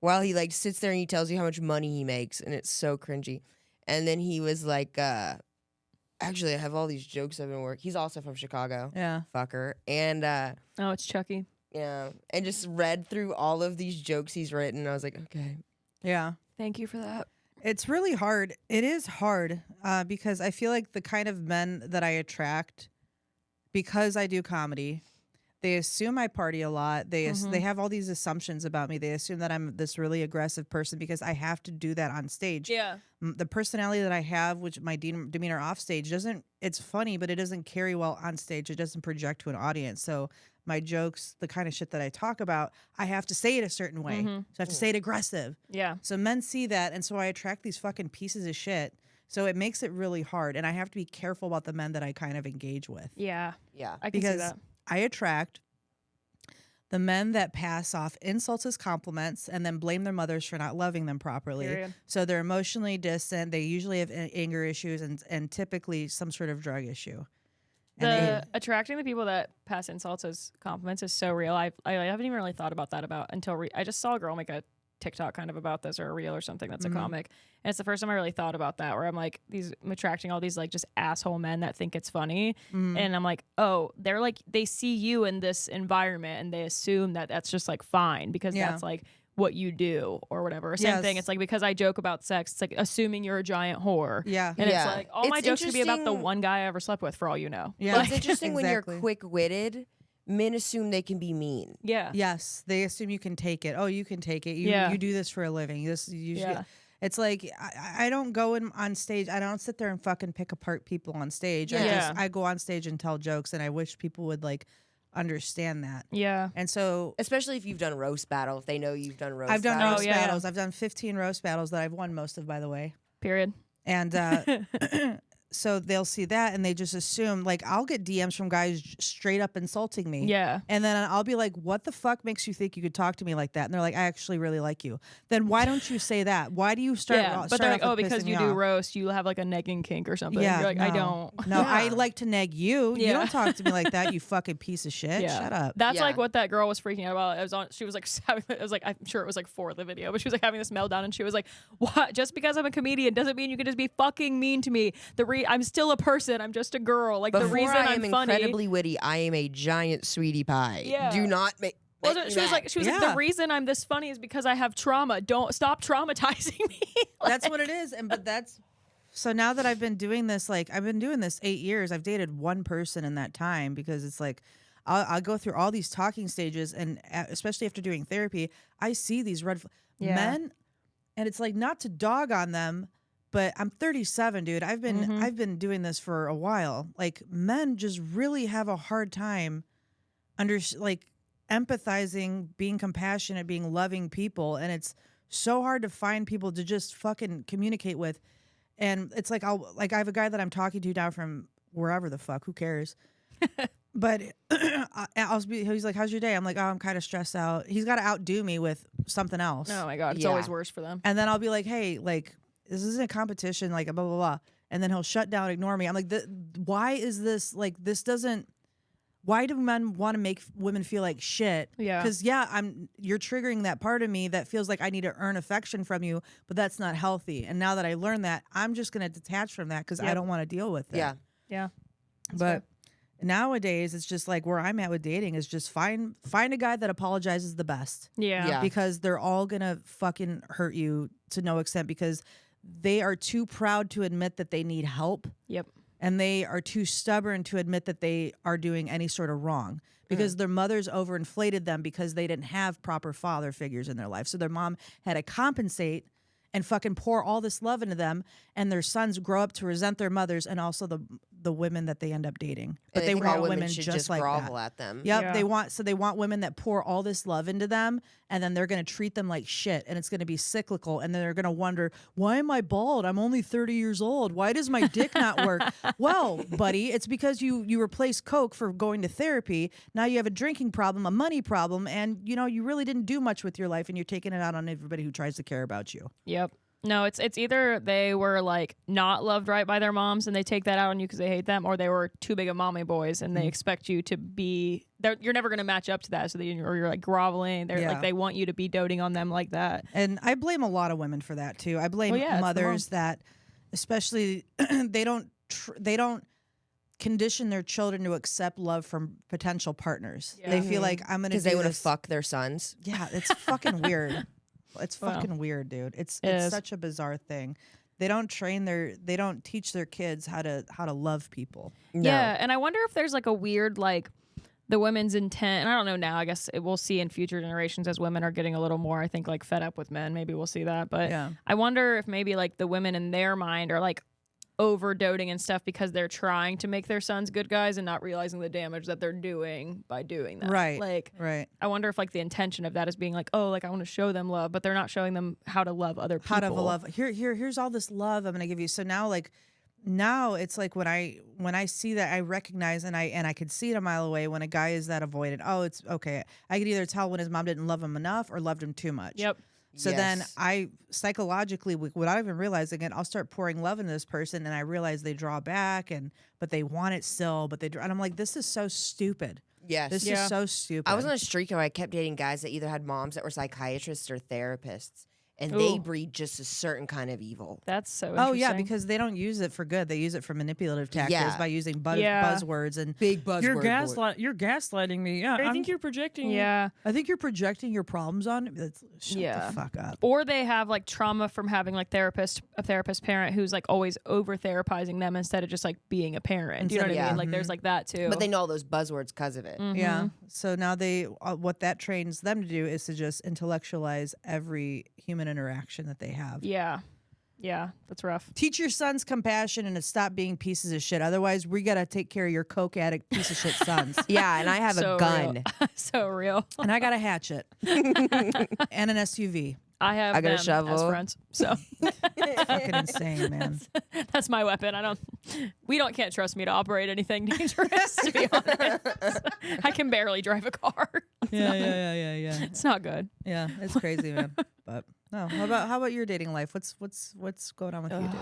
while he like sits there and he tells you how much money he makes, and it's so cringy. And then he was like, actually, I have all these jokes I've been working. He's also from Chicago. Yeah. Fucker. And Oh, it's Chucky. yeah, and just read through all of these jokes he's written. And I was like, okay. Yeah. Thank you for that. It's really hard. It is hard because I feel like the kind of men that I attract, because I do comedy, they assume I party a lot. They have all these assumptions about me. They assume that I'm this really aggressive person because I have to do that on stage. Yeah. The personality that I have, which my demeanor off stage it's funny, but it doesn't carry well on stage. It doesn't project to an audience. So my jokes, the kind of shit that I talk about, I have to say it a certain way. So I have to say it aggressive. Yeah. So men see that, and so I attract these fucking pieces of shit. So it makes it really hard, and I have to be careful about the men that I kind of engage with. Yeah. Yeah. I can see Because that. I attract the men that pass off insults as compliments and then blame their mothers for not loving them properly. Period. So they're emotionally distant. They usually have anger issues and typically some sort of drug issue. And Attracting the people that pass insults as compliments is so real. I haven't even really thought about that until I just saw a girl make a TikTok kind of about this, or a reel or something that's a comic, and it's the first time I really thought about that, where I'm like, I'm attracting all these like just asshole men that think it's funny, and I'm like, oh, they're like, they see you in this environment and they assume that that's just like fine because that's like what you do or whatever. Same thing. It's like, because I joke about sex, it's like assuming you're a giant whore. Yeah. And Yeah. it's like, all my It's jokes could be about the interesting- one guy I ever slept with, for all you know. Yeah. But it's interesting when Exactly. you're quick-witted, men assume they can be mean. Yeah. Yes, they assume you can take it. Oh, you can take it. You do this for a living. Yeah. It's like I don't go on stage. I don't sit there and fucking pick apart people on stage. Yeah. I go on stage and tell jokes, and I wish people would like understand that. Yeah. And so Especially if you've done roast battle, if they know you've done roast I've done battle. roast yeah, yeah. battles. I've done 15 roast battles that I've won most of, by the way. Period. And so they'll see that and they just assume, like, I'll get DMs from guys straight up insulting me. Yeah. And then I'll be like, what the fuck makes you think you could talk to me like that? And they're like, I actually really like you. Then why don't you say that? Why do you start? Yeah, but start they're off like, oh, with because pissing you me do off? roast, you have like a negging kink or something. Yeah, You're like, I no. don't. No, I Yeah. like to neg you. You Yeah. don't talk to me like that, you fucking piece of shit. Yeah. Shut up. That's Yeah. like what that girl was freaking out about. It was on. She was like, I'm sure it was like for the video, but she was like having this meltdown, and she was like, "What? Just because I'm a comedian doesn't mean you can just be fucking mean to me. I'm still a person. I'm just a girl. Like Before the reason I am I'm funny." incredibly witty, I am a giant sweetie pie. Yeah. Do not She was like, the reason I'm this funny is because I have trauma. Don't stop traumatizing me. That's what it is. So now that I've been doing this, like I've been doing this 8 years, I've dated one person in that time because it's like I'll go through all these talking stages, and especially after doing therapy, I see these men, and it's like not to dog on them, but I'm 37, dude. I've been doing this for a while. Like men just really have a hard time empathizing, being compassionate, being loving people, and it's so hard to find people to just fucking communicate with. And it's like I have a guy that I'm talking to now from wherever the fuck, who cares? But he's like, how's your day? I'm like, oh, I'm kind of stressed out. He's got to outdo me with something else. Oh my God. It's always worse for them. And then I'll be like, hey, like, this isn't a competition, like, blah, blah, blah. And then he'll shut down, ignore me. I'm like, why is this, like, why do men want to make women feel like shit? Yeah. Because, you're triggering that part of me that feels like I need to earn affection from you, but that's not healthy. And now that I learned that, I'm just going to detach from that because I don't want to deal with it. Yeah. Yeah. But nowadays, it's just like where I'm at with dating is just find a guy that apologizes the best. Yeah. Because they're all going to fucking hurt you to no extent because they are too proud to admit that they need help. Yep. And they are too stubborn to admit that they are doing any sort of wrong because their mothers overinflated them because they didn't have proper father figures in their life. So their mom had to compensate and fucking pour all this love into them, and their sons grow up to resent their mothers and also the women that they end up dating. But they want women just just like grovel that. at them. Yep, Yeah. they want women that pour all this love into them, and then they're going to treat them like shit, and it's going to be cyclical, and then they're going to wonder, why am I bald? I'm only 30 years old. Why does my dick not work? Well, buddy, it's because you replaced Coke for going to therapy. Now you have a drinking problem, a money problem, and you really didn't do much with your life, and you're taking it out on everybody who tries to care about you. Yep. No, it's either they were like not loved right by their moms and they take that out on you because they hate them, or they were too big of mommy boys and they expect you to be. You're never going to match up to that, so that you're like groveling. They're like they want you to be doting on them like that. And I blame a lot of women for that too. I blame mothers that, especially, they don't condition their children to accept love from potential partners. Yeah. They feel like I'm going to Because they want to fuck their sons. Yeah, it's fucking weird. It's fucking weird, dude. It's such a bizarre thing. They don't teach their kids how to love people. No. Yeah, and I wonder if there's like a weird like the women's intent. And I don't know now. I guess we'll see in future generations as women are getting a little more, I think, like fed up with men. Maybe we'll see that. But I wonder if maybe like the women in their mind are like over doting and stuff because they're trying to make their sons good guys and not realizing the damage that they're doing by doing that. Right. Like, right. I wonder if like the intention of that is being like, oh, like I want to show them love, but they're not showing them how to love other people. How to love. Here's all this love I'm gonna give you. So now it's like when I see that, I recognize and I could see it a mile away when a guy is that avoidant. Oh, it's okay. I could either tell when his mom didn't love him enough or loved him too much. Yep. So then I psychologically, without even realizing it, I'll start pouring love into this person, and I realize they draw back, but they want it still, and I'm like, this is so stupid. Yes. This is so stupid. I was on a streak where I kept dating guys that either had moms that were psychiatrists or therapists. And they breed just a certain kind of evil. That's so interesting. Oh, yeah, because they don't use it for good. They use it for manipulative tactics by using buzzwords and big buzzwords. You're gaslighting me. Yeah, I think you're projecting. Yeah. I think you're projecting your problems on me. Shut the fuck up. Or they have like trauma from having like a therapist parent who's like always over therapizing them instead of just like being a parent. Do you know what I mean? Like there's like that too. But they know all those buzzwords because of it. Mm-hmm. Yeah. So now what that trains them to do is to just intellectualize every human interaction that they have. Yeah. Yeah, that's rough. Teach your sons compassion and to stop being pieces of shit. Otherwise, we got to take care of your coke addict piece of shit sons. Yeah, and I have a gun. So real. And I got a hatchet. And an SUV. I got a shovel as friends. So fucking insane, man. That's my weapon. Can't trust me to operate anything dangerous, to be honest. I can barely drive a car. Yeah. It's not good. Yeah, it's crazy, man. But no, how about your dating life? What's going on with you, dude?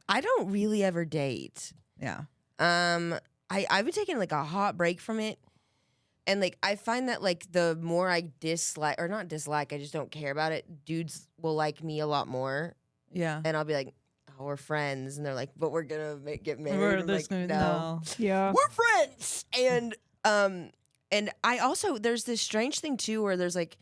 I don't really ever date. Yeah. I've been taking like a hot break from it. And like I find that like the more I dislike or not dislike, I just don't care about it. Dudes will like me a lot more. Yeah. And I'll be like, oh, we're friends, and they're like, but we're gonna get married. I'm like, no. Yeah. We're friends. And And I also, there's this strange thing too where there's like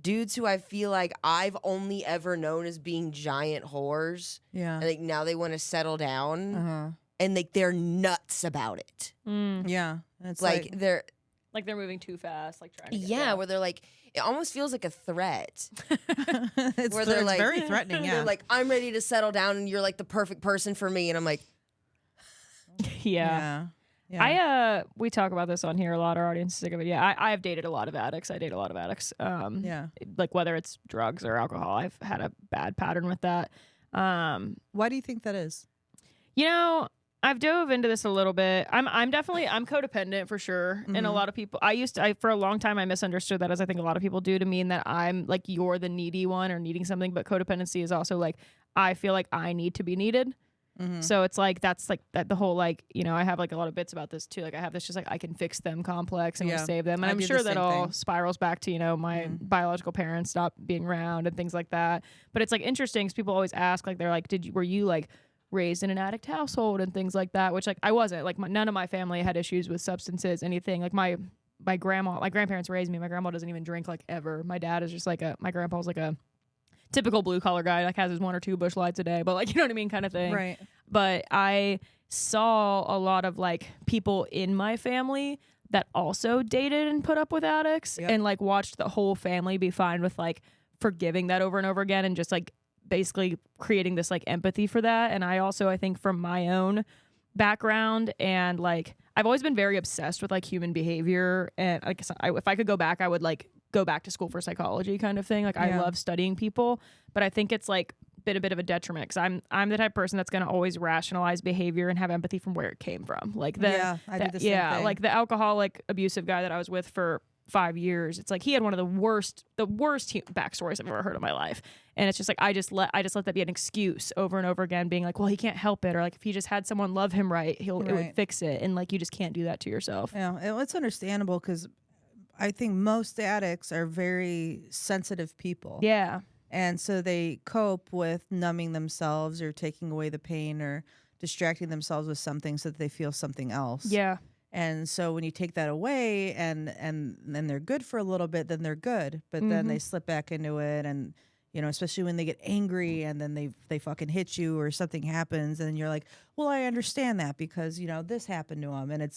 dudes who I feel like I've only ever known as being giant whores. Yeah. And like now they want to settle down Uh-huh. and like they're nuts about it. Yeah. It's Like they're moving too fast, like trying to yeah, where they're like, it almost feels like a threat. it's, Where they're it's like, very threatening. Yeah. They're like, I'm ready to settle down and you're like the perfect person for me. And I'm like, yeah. Yeah. We talk about this on here a lot. Our audience is sick of it. Yeah, I have dated a lot of addicts. I date a lot of addicts. Yeah. Like whether it's drugs or alcohol, I've had a bad pattern with that. Why do you think that is? You know, I've dove into this a little bit. I'm codependent for sure. And a lot of people, for a long time, I misunderstood that, as I think a lot of people do, to mean that I'm like, you're the needy one or needing something. But codependency is also like, I feel like I need to be needed. So it's like, that's like that the whole, like, you know, I have like a lot of bits about this too. Like I have this just like, I can fix them complex and we save them. And I I'm do sure the that same all thing. spirals back to, you know, my biological parents stop being around and things like that. But it's like interesting because people always ask, like, they're like, were you like raised in an addict household and things like that? Which like I wasn't. Like none of my family had issues with substances, anything. Like my grandparents raised me. My grandma doesn't even drink like ever. My dad is just like my grandpa was like a typical blue collar guy, like has his 1 or 2 bush lights a day, but like, you know what I mean, kind of thing. Right. But I saw a lot of like people in my family that also dated and put up with addicts and like watched the whole family be fine with like forgiving that over and over again and just like basically creating this like empathy for that. And I think from my own background and like I've always been very obsessed with like human behavior, and like if I could go back, I would like go back to school for psychology kind of thing. Like I love studying people, but I think it's like been a bit of a detriment because I'm the type of person that's going to always rationalize behavior and have empathy from where it came from. Like I do the same thing. like the alcoholic abusive guy that I was with for 5 years. It's like he had one of the worst backstories I've ever heard in my life. And it's just like I just let that be an excuse over and over again, being like, well, he can't help it, or like if he just had someone love him right, it would fix it. And like you just can't do that to yourself. Yeah, it's understandable because I think most addicts are very sensitive people. Yeah. And so they cope with numbing themselves or taking away the pain or distracting themselves with something so that they feel something else. Yeah. And so when you take that away and then they're good for a little bit, then they're good. But then they slip back into it, and you know, especially when they get angry and then they fucking hit you or something happens, and you're like, well, I understand that because, you know, this happened to them. And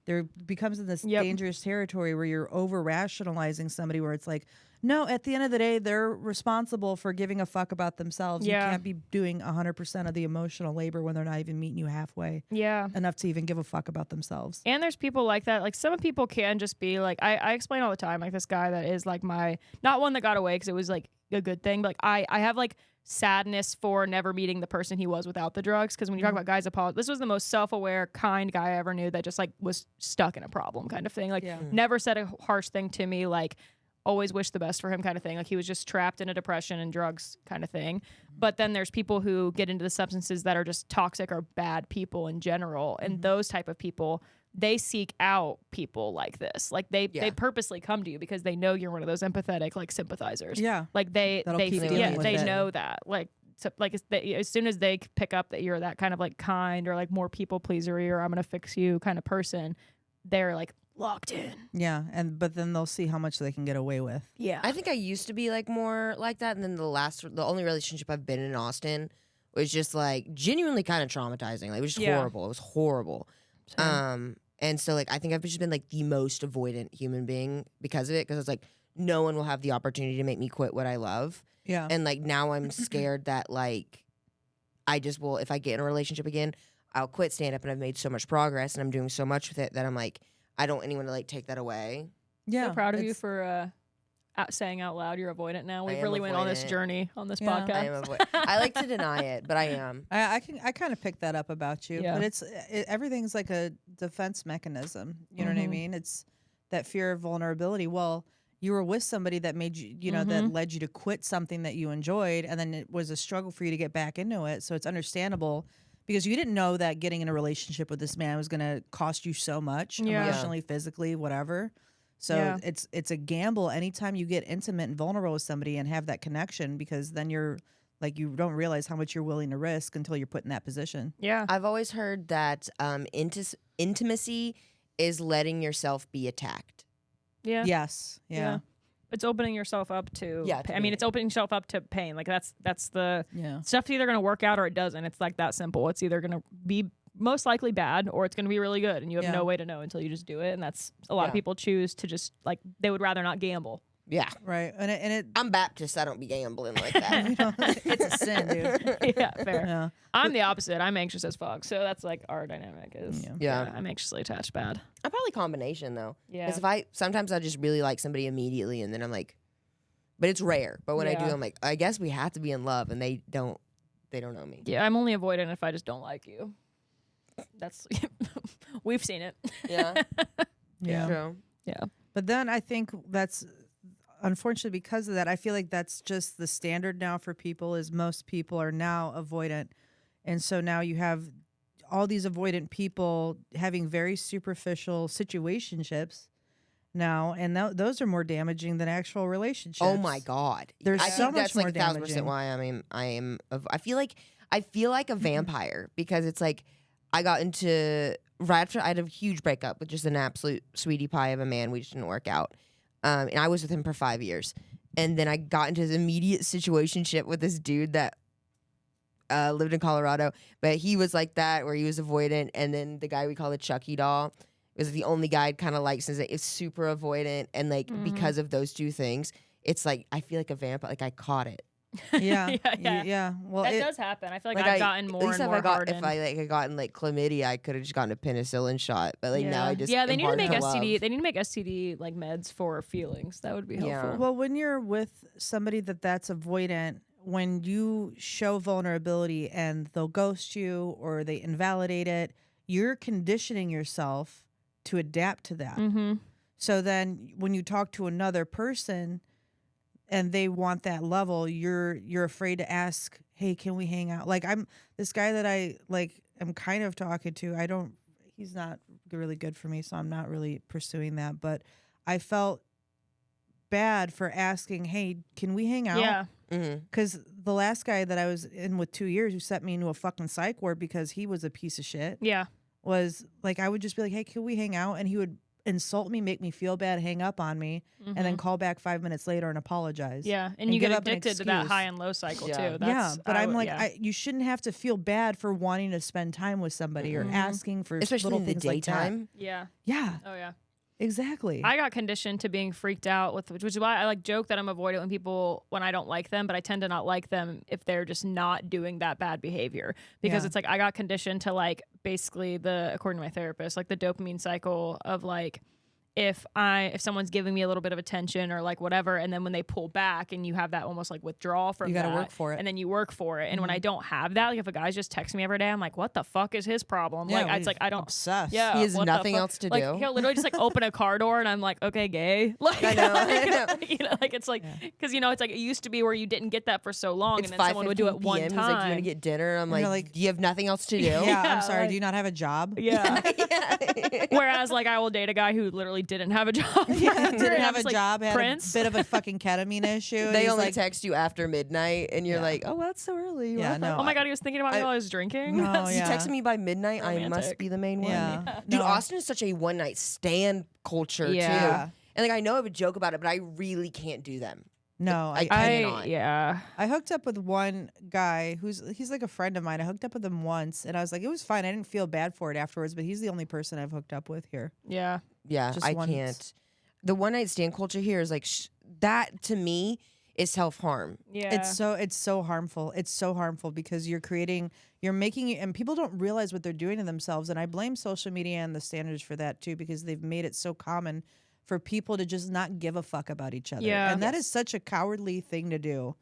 there becomes in this dangerous territory where you're over rationalizing somebody, where it's like, no, at the end of the day, they're responsible for giving a fuck about themselves. Yeah. You can't be doing 100% of the emotional labor when they're not even meeting you halfway. Yeah. Enough to even give a fuck about themselves. And there's people like that. Like some people can just be like, I explain all the time, like this guy that is like not one that got away because it was like a good thing, but like I have like sadness for never meeting the person he was without the drugs. Because when you talk about guys this was the most self-aware, kind guy I ever knew that just like was stuck in a problem kind of thing. Like never said a harsh thing to me, like always wished the best for him kind of thing. Like he was just trapped in a depression and drugs kind of thing. But then there's people who get into the substances that are just toxic or bad people in general. And those type of people, they seek out people like this. Like they purposely come to you because they know you're one of those empathetic like sympathizers. Yeah. Like they it. know that. Like so, like as soon as they pick up that you're that kind of like kind or like more people pleasery or I'm gonna fix you kind of person, they're like locked in. Yeah, but then they'll see how much they can get away with. Yeah. I think I used to be like more like that, and then the only relationship I've been in Austin was just like genuinely kind of traumatizing. Like it was just horrible. It was horrible. Same. And so like I think I've just been like the most avoidant human being because of it, because it's like no one will have the opportunity to make me quit what I love. Yeah. And like now I'm scared that like I just will, if I get in a relationship again, I'll quit stand up, and I've made so much progress and I'm doing so much with it that I'm like, I don't want anyone to like take that away. Yeah. So proud of you for saying out loud you're avoidant now. We've really went on this avoidant. journey on this Yeah. podcast. I like to deny it, but I am. I kind of picked that up about you, Yeah. but everything's like a defense mechanism. You know what I mean? It's that fear of vulnerability. Well, you were with somebody that made you, you know, that led you to quit something that you enjoyed, and then it was a struggle for you to get back into it. So it's understandable because you didn't know that getting in a relationship with this man was going to cost you so much emotionally, physically, whatever. So it's a gamble anytime you get intimate and vulnerable with somebody and have that connection, because then you're like, you don't realize how much you're willing to risk until you're put in that position. Yeah. I've always heard that intimacy is letting yourself be attacked. Yeah. Yes. Yeah. It's opening yourself up to. Yeah, I mean, it's opening yourself up to pain. Like that's the Yeah. stuff's either going to work out or it doesn't. It's like that simple. It's either going to be most likely bad or it's going to be really good, and you have no way to know until you just do it. And that's a lot of people choose to just like they would rather not gamble. Yeah. Right. And it I'm Baptist. I don't be gambling like that. it's a sin, dude. Yeah, fair. Yeah. I'm the opposite. I'm anxious as fuck. So that's like our dynamic is. Yeah. I'm anxiously attached bad. I'm probably combination though. Yeah. Because sometimes I just really like somebody immediately, and then I'm like, but it's rare. But when I do, I'm like, I guess we have to be in love, and they don't know me. Yeah, I'm only avoidant if I just don't like you. That's we've seen it. Yeah. Yeah. True. Yeah. But then I think that's unfortunately because of that, I feel like that's just the standard now for people is most people are now avoidant. And so now you have all these avoidant people having very superficial situationships now, and those are more damaging than actual relationships. Oh my God. There's I so think much that's more like 1,000% damaging. why I feel like a vampire because it's like I got into right after I had a huge breakup with just an absolute sweetie pie of a man. We just didn't work out. And I was with him for 5 years. And then I got into this immediate situationship with this dude that lived in Colorado. But he was like that, where he was avoidant. And then the guy we call the Chucky doll was the only guy I'd kind of like since it's super avoidant. And like because of those two things, it's like I feel like a vampire. Like I caught it. Yeah. Yeah. Well, That does happen. I feel like Like I've gotten more and more hardened. If I had gotten like chlamydia, I could have just gotten a penicillin shot. But like now I just they need to make love. STD. They need to make STD like meds for feelings. That would be helpful. Yeah. well, when you're with somebody that's avoidant, when you show vulnerability and they'll ghost you or they invalidate it, you're conditioning yourself to adapt to that. Mm-hmm. So then when you talk to another person and they want that level, you're afraid to ask, hey, can we hang out? Like I'm this guy that I like am kind of talking to. He's not really good for me, so I'm not really pursuing that. But I felt bad for asking, hey, can we hang out? Yeah. Because the last guy that I was in with 2 years who sent me into a fucking psych ward because he was a piece of shit Yeah. was like, I would just be like, hey, can we hang out? And he would insult me, make me feel bad, hang up on me, and then call back 5 minutes later and apologize. Yeah. And you give get up an addicted to that excuse. high and low cycle Yeah. too. Yeah, but I'm like, yeah. you shouldn't have to feel bad for wanting to spend time with somebody or asking for Especially little in the things like that. daytime. Yeah. Yeah, Oh yeah. exactly. I got conditioned to being freaked out with, which is why I like joke that I'm avoidant when I don't like them, but I tend to not like them if they're just not doing that bad behavior because Yeah. it's like I got conditioned to like basically according to my therapist, like the dopamine cycle of like if someone's giving me a little bit of attention or like whatever, and then when they pull back and you have that almost like withdrawal from You gotta that, work for it. and then you work for it. And when I don't have that, like if a guy's just texting me every day, I'm like, what the fuck is his problem? Yeah, Like it's like I don't. obsessed. Yeah, He has what the nothing fuck? else to Like, do. He'll literally just like open a car door, and I'm like, okay, gay. Like I know, I know. you know, like it's like because it's like it used to be where you didn't get that for so long, It's and then someone would do it 5:15 one PM. time. He's like, do you want to get dinner? I'm And you're like, like- do you have nothing else to do? Yeah, Yeah, I'm sorry. like- Do you not have a job? Yeah. Yeah. Whereas like I will date a guy who literally didn't have a job. Didn't have a Like, job, had Prince. a bit of a fucking ketamine issue. and They he's only like, text you after midnight, and you're Yeah. like, oh, that's so early. Yeah, What? no. Oh my god, he was thinking about me I- while I was drinking. No, That's- You yeah. texted me by midnight. I must Romantic. be the main one. Yeah. Dude, No. Austin is such a one night stand culture Yeah. too. And like I know I would joke about it, but I really can't do them. No, I- cannot. yeah. I hooked up with one guy he's like a friend of mine. I hooked up with him once, and I was like, it was fine. I didn't feel bad for it afterwards, but he's the only person I've hooked up with here. Yeah. Yeah, Just I once. can't. The one night stand culture here is like that to me is self harm. Yeah. It's so harmful. It's so harmful because you're making it, and people don't realize what they're doing to themselves. And I blame social media and the standards for that too, because they've made it so common for people to just not give a fuck about each other. Yeah. And that is such a cowardly thing to do.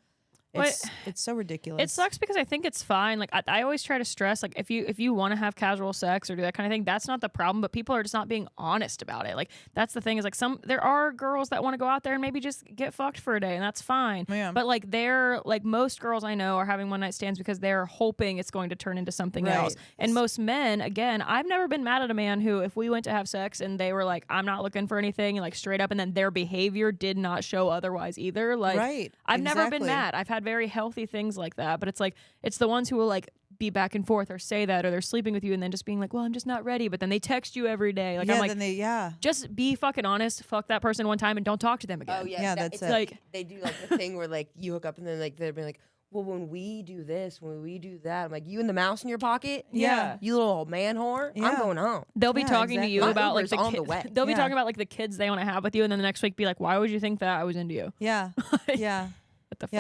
But It's so ridiculous. It sucks because I think it's fine. Like I always try to stress, like if you want to have casual sex or do that kind of thing, that's not the problem. But people are just not being honest about it. Like that's the thing is like there are girls that want to go out there and maybe just get fucked for a day, and that's fine. Yeah. But like most girls I know are having one night stands because they're hoping it's going to turn into something Right. else. And most men, again, I've never been mad at a man who, if we went to have sex and they were like, I'm not looking for anything, and like straight up, and then their behavior did not show otherwise either. Like Right. I've never been Exactly. mad. I've had very healthy things like that, but it's like it's the ones who will like be back and forth or say that, or they're sleeping with you and then just being like, well, I'm just not ready. But then they text you every day. Like, yeah, I'm like, then they, just be fucking honest. Fuck that person one time and don't talk to them again. Oh yeah, Yeah, that's it's it. like they do like the thing where like you hook up and then like they're being like, well, when we do this, when we do that, I'm like, you and the mouse in your pocket, Yeah. you little man whore, I'm Yeah. going home. They'll be Yeah, talking to you My about like Uber's the on the way. They'll be Yeah. talking about like the kids they want to have with you, and then the next week be like, why would you think that I was into you? yeah, yeah. What the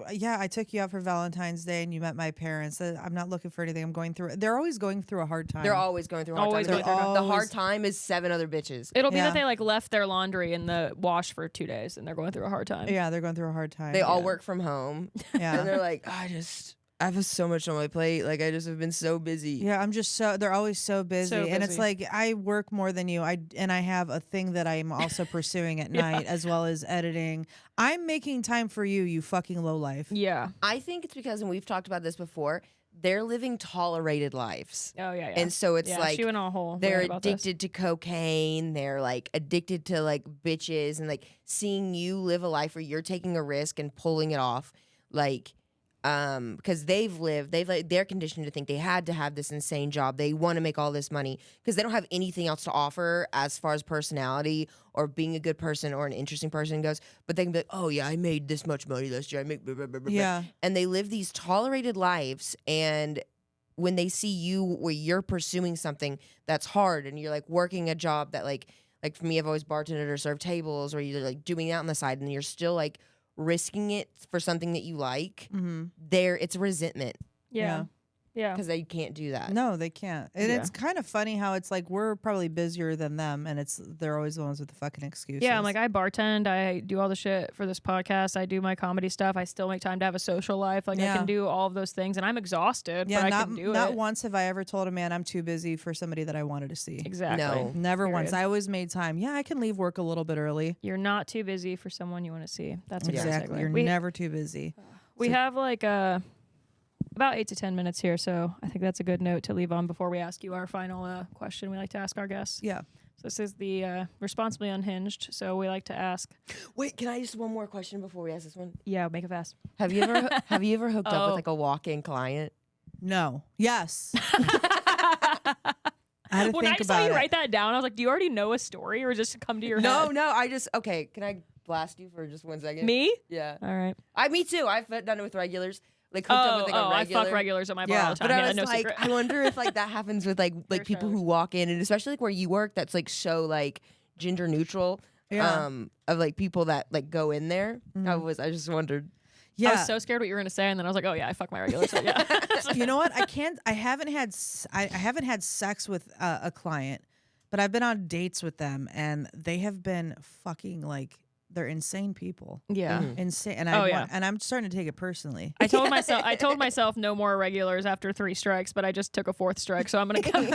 Yeah, fuck? I took you out for Valentine's Day and you met my parents. I'm not looking for anything. I'm going through. They're always going through a hard time. They're always going through a hard Always time. going through a hard The time. hard time is 7 other bitches. It'll be Yeah. that they like left their laundry in the wash for 2 days and they're going through a hard time. Yeah, they're going through a hard time. They all Yeah. work from home. And Yeah. they're like, I have so much on my plate. Like, I just have been so busy. Yeah, I'm just they're always so busy. And it's busy. like I work more than you. I have a thing that I'm also pursuing at night as well as editing. I'm making time for you, you fucking lowlife. Yeah. I think it's because, and we've talked about this before, they're living tolerated lives. Oh yeah. And so it's yeah, like she went on a whole they're rant about this. addicted to cocaine. They're like addicted to like bitches and like seeing you live a life where you're taking a risk and pulling it off. Like, because they're conditioned to think they had to have this insane job. They want to make all this money because they don't have anything else to offer as far as personality or being a good person or an interesting person goes. But they can be like, oh yeah, I made this much money last year. I make blah, blah, blah, blah, blah." Yeah. And they live these tolerated lives. And when they see you where you're pursuing something that's hard and you're like working a job that like for me, I've always bartended or served tables, or you're like doing that on the side and you're still like risking it for something that you like, it's resentment Yeah. Yeah. because they can't do that. No, they can't. And Yeah. it's kind of funny how it's like we're probably busier than them, and they're always the ones with the fucking excuses. Yeah, I'm like, I bartend, I do all the shit for this podcast, I do my comedy stuff, I still make time to have a social life. Like, I Yeah. can do all of those things, and I'm exhausted, yeah, but I not can do not it. once have I ever told a man I'm too busy for somebody that I wanted to see. Exactly. No. Never once. Period. I always made time. Yeah, I can leave work a little bit early. You're not too busy for someone you want to see. That's what Exactly. You're we, never too busy. we have like about 8 to 10 minutes here, so I think that's a good note to leave on before we ask you our final question we like to ask our guests. Yeah. So this is the Responsibly Unhinged, so we like to ask, Wait, can I just one more question before we ask this one? yeah, make it fast. Have you ever hooked up Oh. with like a walk-in client? No. Yes. I had to When I think saw about you it. write that down, I was like, do you already know a story or just come to your No, head? no. Okay. Can I blast you for just 1 second? Me? Yeah. All right. Me too. I've done it with regulars. Like hooked up with like a I regular. fuck regulars at my bar Yeah. all the time. But I Yeah, was no like, secret. I wonder if like that happens with like For people sure. who walk in, and especially like where you work, that's like so like gender neutral. Yeah. Of like people that like go in there. Mm-hmm. I just wondered. Yeah. I was so scared what you were gonna say, and then I was like, "Oh yeah, I fuck my regulars." So, yeah. You know what? I haven't had sex with a client, but I've been on dates with them, and they have been fucking like they're insane people. yeah. Insane. And Oh, yeah. and I'm starting to take it personally. I told myself no more regulars after 3 strikes, but I just took a 4th strike, so I'm gonna come.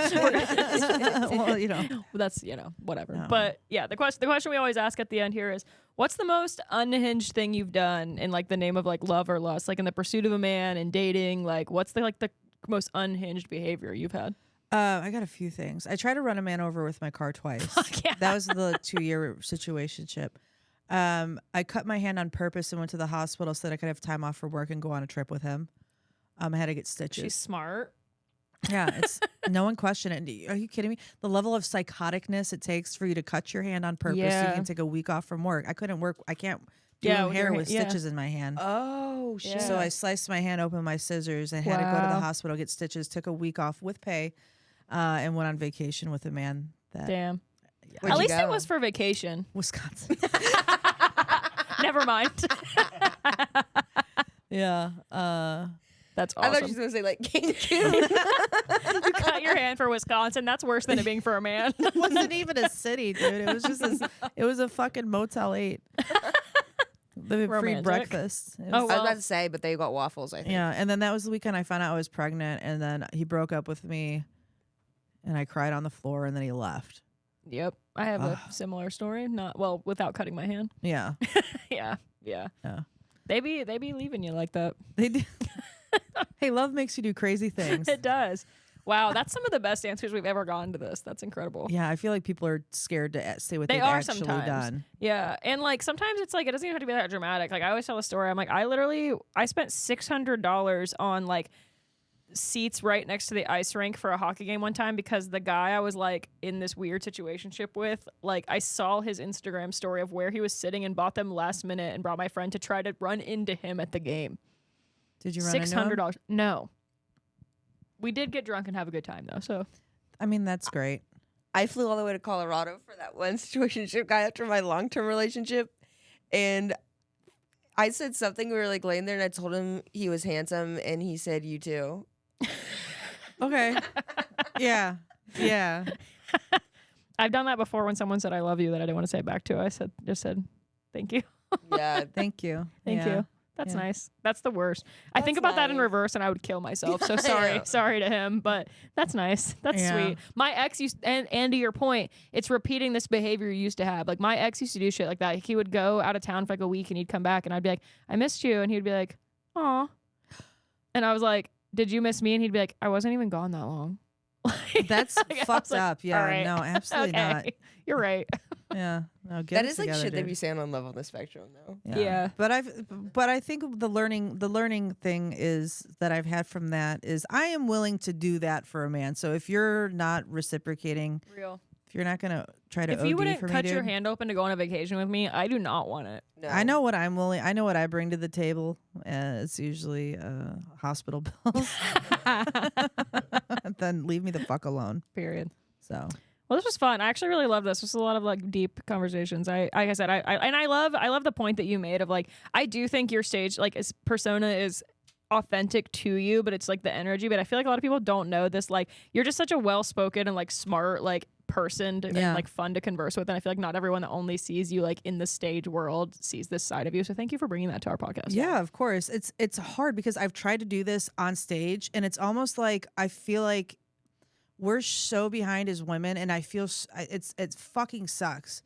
Well, you know. That's whatever. No. But yeah, the question we always ask at the end here is, what's the most unhinged thing you've done in like the name of like love or lust, like in the pursuit of a man and dating? Like, what's the most unhinged behavior you've had? I got a few things. I tried to run a man over with my car twice. Yeah. That was the 2-year situationship. I cut my hand on purpose and went to the hospital so that I could have time off for work and go on a trip with him. I had to get stitches. She's smart. Yeah, it's no one question it. Are you kidding me? The level of psychoticness it takes for you to cut your hand on purpose so Yeah. you can take a week off from work. I couldn't work. I can't do Yeah, with hair your with yeah. stitches in my hand. Oh shit. Yeah. So I sliced my hand open with my scissors and had to go to Wow. the hospital, get stitches, took a week off with pay, and went on vacation with a man that Damn. Where'd At you least it go? was for vacation. Wisconsin. Never mind. Yeah. That's I thought awesome. she was gonna say like Cancun. You cut your hand for Wisconsin. That's worse than it being for a man. It wasn't even a city, dude. It was just it was a fucking Motel 8. The free Romantic. breakfast. It Oh, I was well. about to say, but they got waffles. I think. Yeah, and then that was the weekend I found out I was pregnant, and then he broke up with me, and I cried on the floor, and then he left. Yep. I have a similar story. Without cutting my hand. Yeah, Yeah. yeah. They be leaving you like that. They do. Hey, love makes you do crazy things. It does. Wow, that's some of the best answers we've ever gotten to this. That's incredible. Yeah, I feel like people are scared to say what They they've are actually sometimes. done. Yeah, and like sometimes it's like it doesn't even have to be that dramatic. Like I always tell a story. I'm like I spent $600 on like seats right next to the ice rink for a hockey game one time because the guy I was like in this weird situationship with, like I saw his Instagram story of where he was sitting and bought them last minute and brought my friend to try to run into him at the game. Did you run into him? $600. No. We did get drunk and have a good time though. So I mean, that's great. I flew all the way to Colorado for that one situationship guy after my long-term relationship. And I said something, we were like laying there and I told him he was handsome and he said, you too. Okay. Yeah. I've done that before when someone said I love you that I didn't want to say it back to. I just said thank you. Yeah. Thank you. Thank Yeah. you. That's Yeah. nice. That's the worst. I think about that in nice. reverse and I would kill myself. So Yeah. sorry to him, but that's nice. That's Yeah. sweet. My ex used, and to your point, it's repeating this behavior you used to have. Like my ex used to do shit like that. Like, he would go out of town for like a week and he'd come back and I'd be like, I missed you. And he'd be like, aw. And I was like, did you miss me? And he'd be like, I wasn't even gone that long. That's Like, I fucked was like, up. Yeah. all right. No, absolutely Okay. not. You're right. Yeah. No, get That it is like together, shit they'd dude. be saying on Love on the Spectrum, though. Yeah. But I think the learning thing is that I've had from that is I am willing to do that for a man. So if you're not reciprocating, Real. if you're not gonna try to If you OD wouldn't for me, cut your dude, hand open to go on a vacation with me, I do not want it. No. I know what I'm willing. I know what I bring to the table. It's usually hospital bills. Then leave me the fuck alone. Period. So Well, this was fun. I actually really love this. This was a lot of like deep conversations. Like I said, I love the point that you made of like I do think your stage like persona is authentic to you, but it's like the energy. But I feel like a lot of people don't know this. Like you're just such a well-spoken and like smart like person and like fun to converse with. And I feel like not everyone that only sees you like in the stage world sees this side of you. So thank you for bringing that to our podcast. yeah, of course. It's hard because I've tried to do this on stage, and it's almost like I feel like we're so behind as women, and I feel it fucking sucks.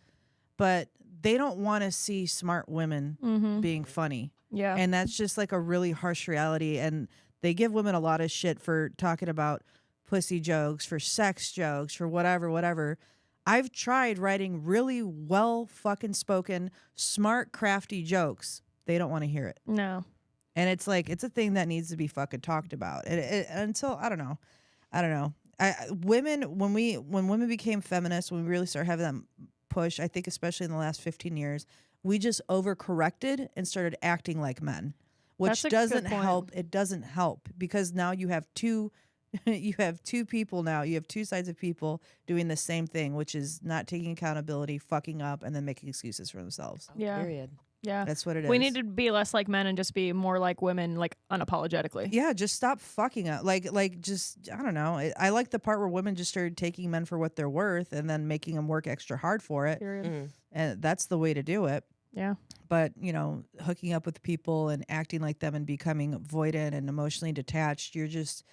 But they don't want to see smart women being funny. Yeah. And that's just like a really harsh reality. And they give women a lot of shit for talking about pussy jokes, for sex jokes, for whatever. I've tried writing really well fucking spoken, smart, crafty jokes. They don't want to hear it. No. And it's like, it's a thing that needs to be fucking talked about. Until, I don't know. Women, when women became feminists, when we really started having that push, I think especially in the last 15 years, we just overcorrected and started acting like men, which doesn't help. It doesn't help because now you have two people now. You have two sides of people doing the same thing, which is not taking accountability, fucking up, and then making excuses for themselves. Yeah. Period. Yeah. That's what it is. We need to be less like men and just be more like women, like unapologetically. Yeah, just stop fucking up. Like just, I don't know. I like the part where women just started taking men for what they're worth and then making them work extra hard for it. Period. And that's the way to do it. Yeah. But, hooking up with people and acting like them and becoming avoidant and emotionally detached, you're just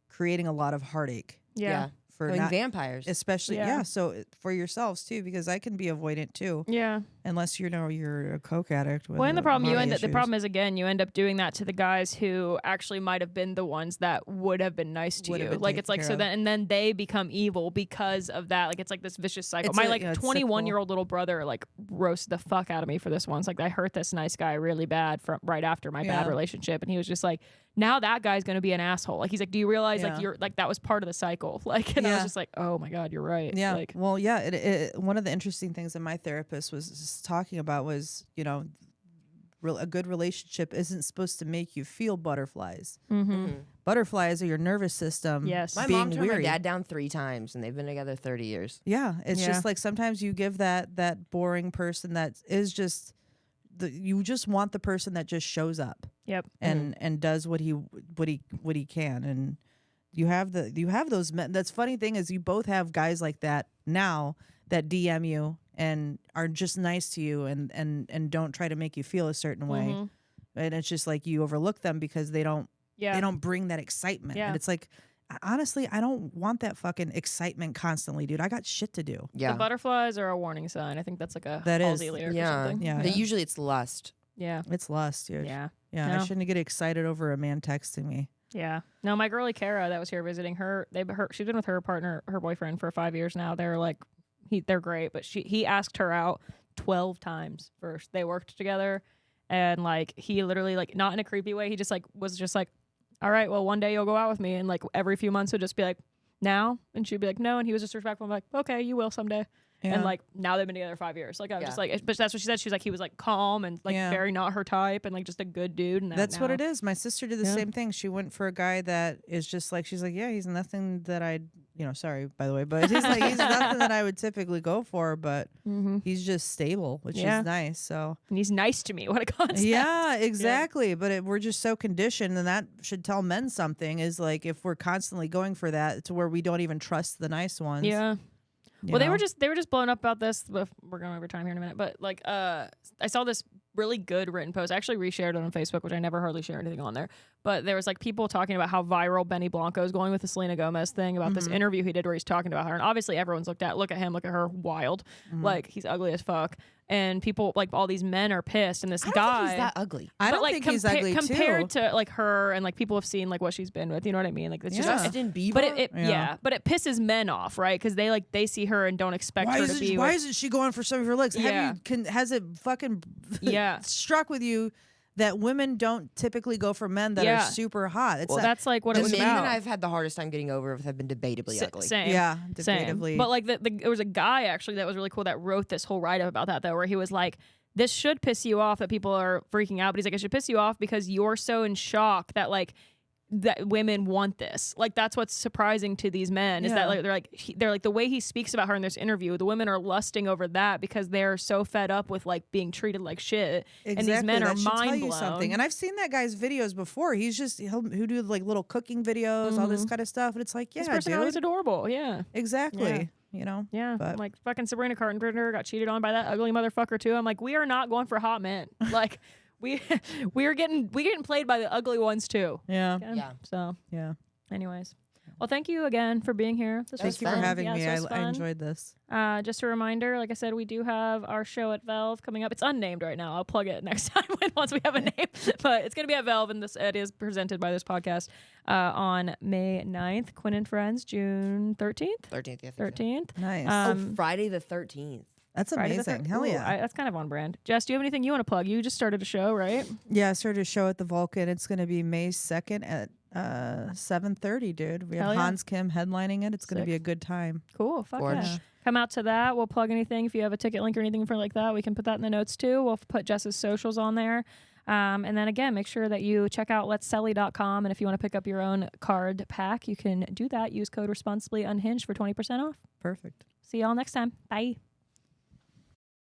creating a lot of heartache. Yeah. For Becoming not, vampires. especially, Yeah. so for yourselves too, because I can be avoidant too. Yeah. Unless you're a coke addict. With Well, and the problem the issues. problem is again, you end up doing that to the guys who actually might have been the ones that would have been nice to Would have you. been Like taken it's like care so of. then and then they become evil because of that. Like it's like this vicious cycle. It's My a- like yeah, it's 21-year-old little brother like roasted the fuck out of me for this once. Like I hurt this nice guy really bad from right after my bad Yeah. relationship, and he was just like, now that guy's gonna be an asshole. Like he's like, do you realize like Yeah. you're like that was part of the cycle? Like and I was Yeah. just like, oh my god, you're right. Yeah. Like Well, yeah. One of the interesting things that my therapist was just talking about was, a good relationship isn't supposed to make you feel butterflies. Butterflies are your nervous system. Yes. My being mom turned weary. my dad down 3 times, and they've been together 30 years. Yeah, it's Yeah. just like sometimes you give that boring person that is just you just want the person that just shows up Yep. and does what he can, and you have those men. That's funny thing is you both have guys like that now that DM you and are just nice to you and don't try to make you feel a certain way, and it's just like you overlook them because they don't bring that excitement, Yeah. and it's like. Honestly, I don't want that fucking excitement constantly, dude. I got shit to do. Yeah. The butterflies are a warning sign. I think that's like a That is. Halsey lyric or Yeah. something. Yeah. But usually it's lust. Yeah. It's lust, dude. Yeah. Yeah, I No. shouldn't get excited over a man texting me. Yeah. No, my girlie Kara that was here visiting her, she's been with her partner, her boyfriend for 5 years now. They're like, they're great, but he asked her out 12 times first. They worked together, and like he literally like not in a creepy way. He just like was just like, all right, well, one day you'll go out with me. And like every few months, he'll just be like, now? And she'd be like, no. And he was just respectful. I'm like, okay, you will someday. Yeah. And like now they've been together 5 years. Like I was just like, but that's what she said. She was like, he was like calm and like very not her type and like just a good dude. And that's what it is. My sister did the Yeah. same thing. She went for a guy that is just like, she's like, yeah, he's nothing that I'd, sorry, by the way, but he's like, he's nothing that I would typically go for, but he's just stable, which is nice. So, and he's nice to me. What a concept. yeah, exactly. Yeah. But we're just so conditioned, and that should tell men something. Is like if we're constantly going for that, to where we don't even trust the nice ones. Yeah. Well, they were just blown up about this. We're going over time here in a minute, but like, I saw this really good written post. I actually reshared it on Facebook, which I never hardly share anything on there. But there was like people talking about how viral Benny Blanco is going with the Selena Gomez thing about this interview he did where he's talking about her, and obviously everyone's look at him, look at her, wild, like he's ugly as fuck, and people like all these men are pissed, and this I don't guy think he's that ugly. I don't think he's ugly compared too. to like her, and like people have seen like what she's been with. You know what I mean? Like it's just. Justin Bieber. But but it pisses men off, right? Because they see her and don't expect her to be. Why isn't she going for some of her legs? Has it fucking struck with you that women don't typically go for men that are super hot? It's that's like what it was men about. that I've had the hardest time getting over have been debatably ugly. Same. Yeah, Same. debatably. But like there was a guy actually that was really cool that wrote this whole write up about that though, where he was like, this should piss you off that people are freaking out, but he's like, it should piss you off because you're so in shock that like that women want this. Like that's what's surprising to these men is that like they're like the way he speaks about her in this interview, the women are lusting over that because they're so fed up with like being treated like shit. Exactly. And these men are that mind tell you blown. something. And I've seen that guy's videos before. He's just he'll do like little cooking videos, all this kind of stuff. And it's like, His yeah, personality's dude. adorable. Yeah. Exactly. Yeah. But Like fucking Sabrina Carpenter got cheated on by that ugly motherfucker too. I'm like, we are not going for hot men. Like we're getting played by the ugly ones too. yeah. Okay? Yeah. So Yeah. anyways. Well, thank you again for being here. This was Thank you for fun. having Yeah, me. this was I fun. enjoyed this. Just a reminder, like I said, we do have our show at Valve coming up. It's unnamed right now. I'll plug it next time once we have a name. But it's going to be at Valve, and it is presented by this podcast on May 9th. Quinn and Friends, June 13th? 13th, yeah. 13th. Nice. Friday the 13th. That's Friday the amazing. 13th. Hell Ooh, yeah. that's kind of on brand. Jess, do you have anything you want to plug? You just started a show, right? Yeah, I started a show at the Vulcan. It's going to be May 2nd at 7:30, dude. We have Hell yeah. Hans Kim headlining it. It's going to Sick. be a good time. Cool. Fuck Gorge. yeah. Come out to that. We'll plug anything. If you have a ticket link or anything for like that, we can put that in the notes too. We'll put Jess's socials on there. And then again, make sure that you check out letsselly.com. And if you want to pick up your own card pack, you can do that. Use code Responsibly Unhinged for 20% off. Perfect. See y'all next time. Bye.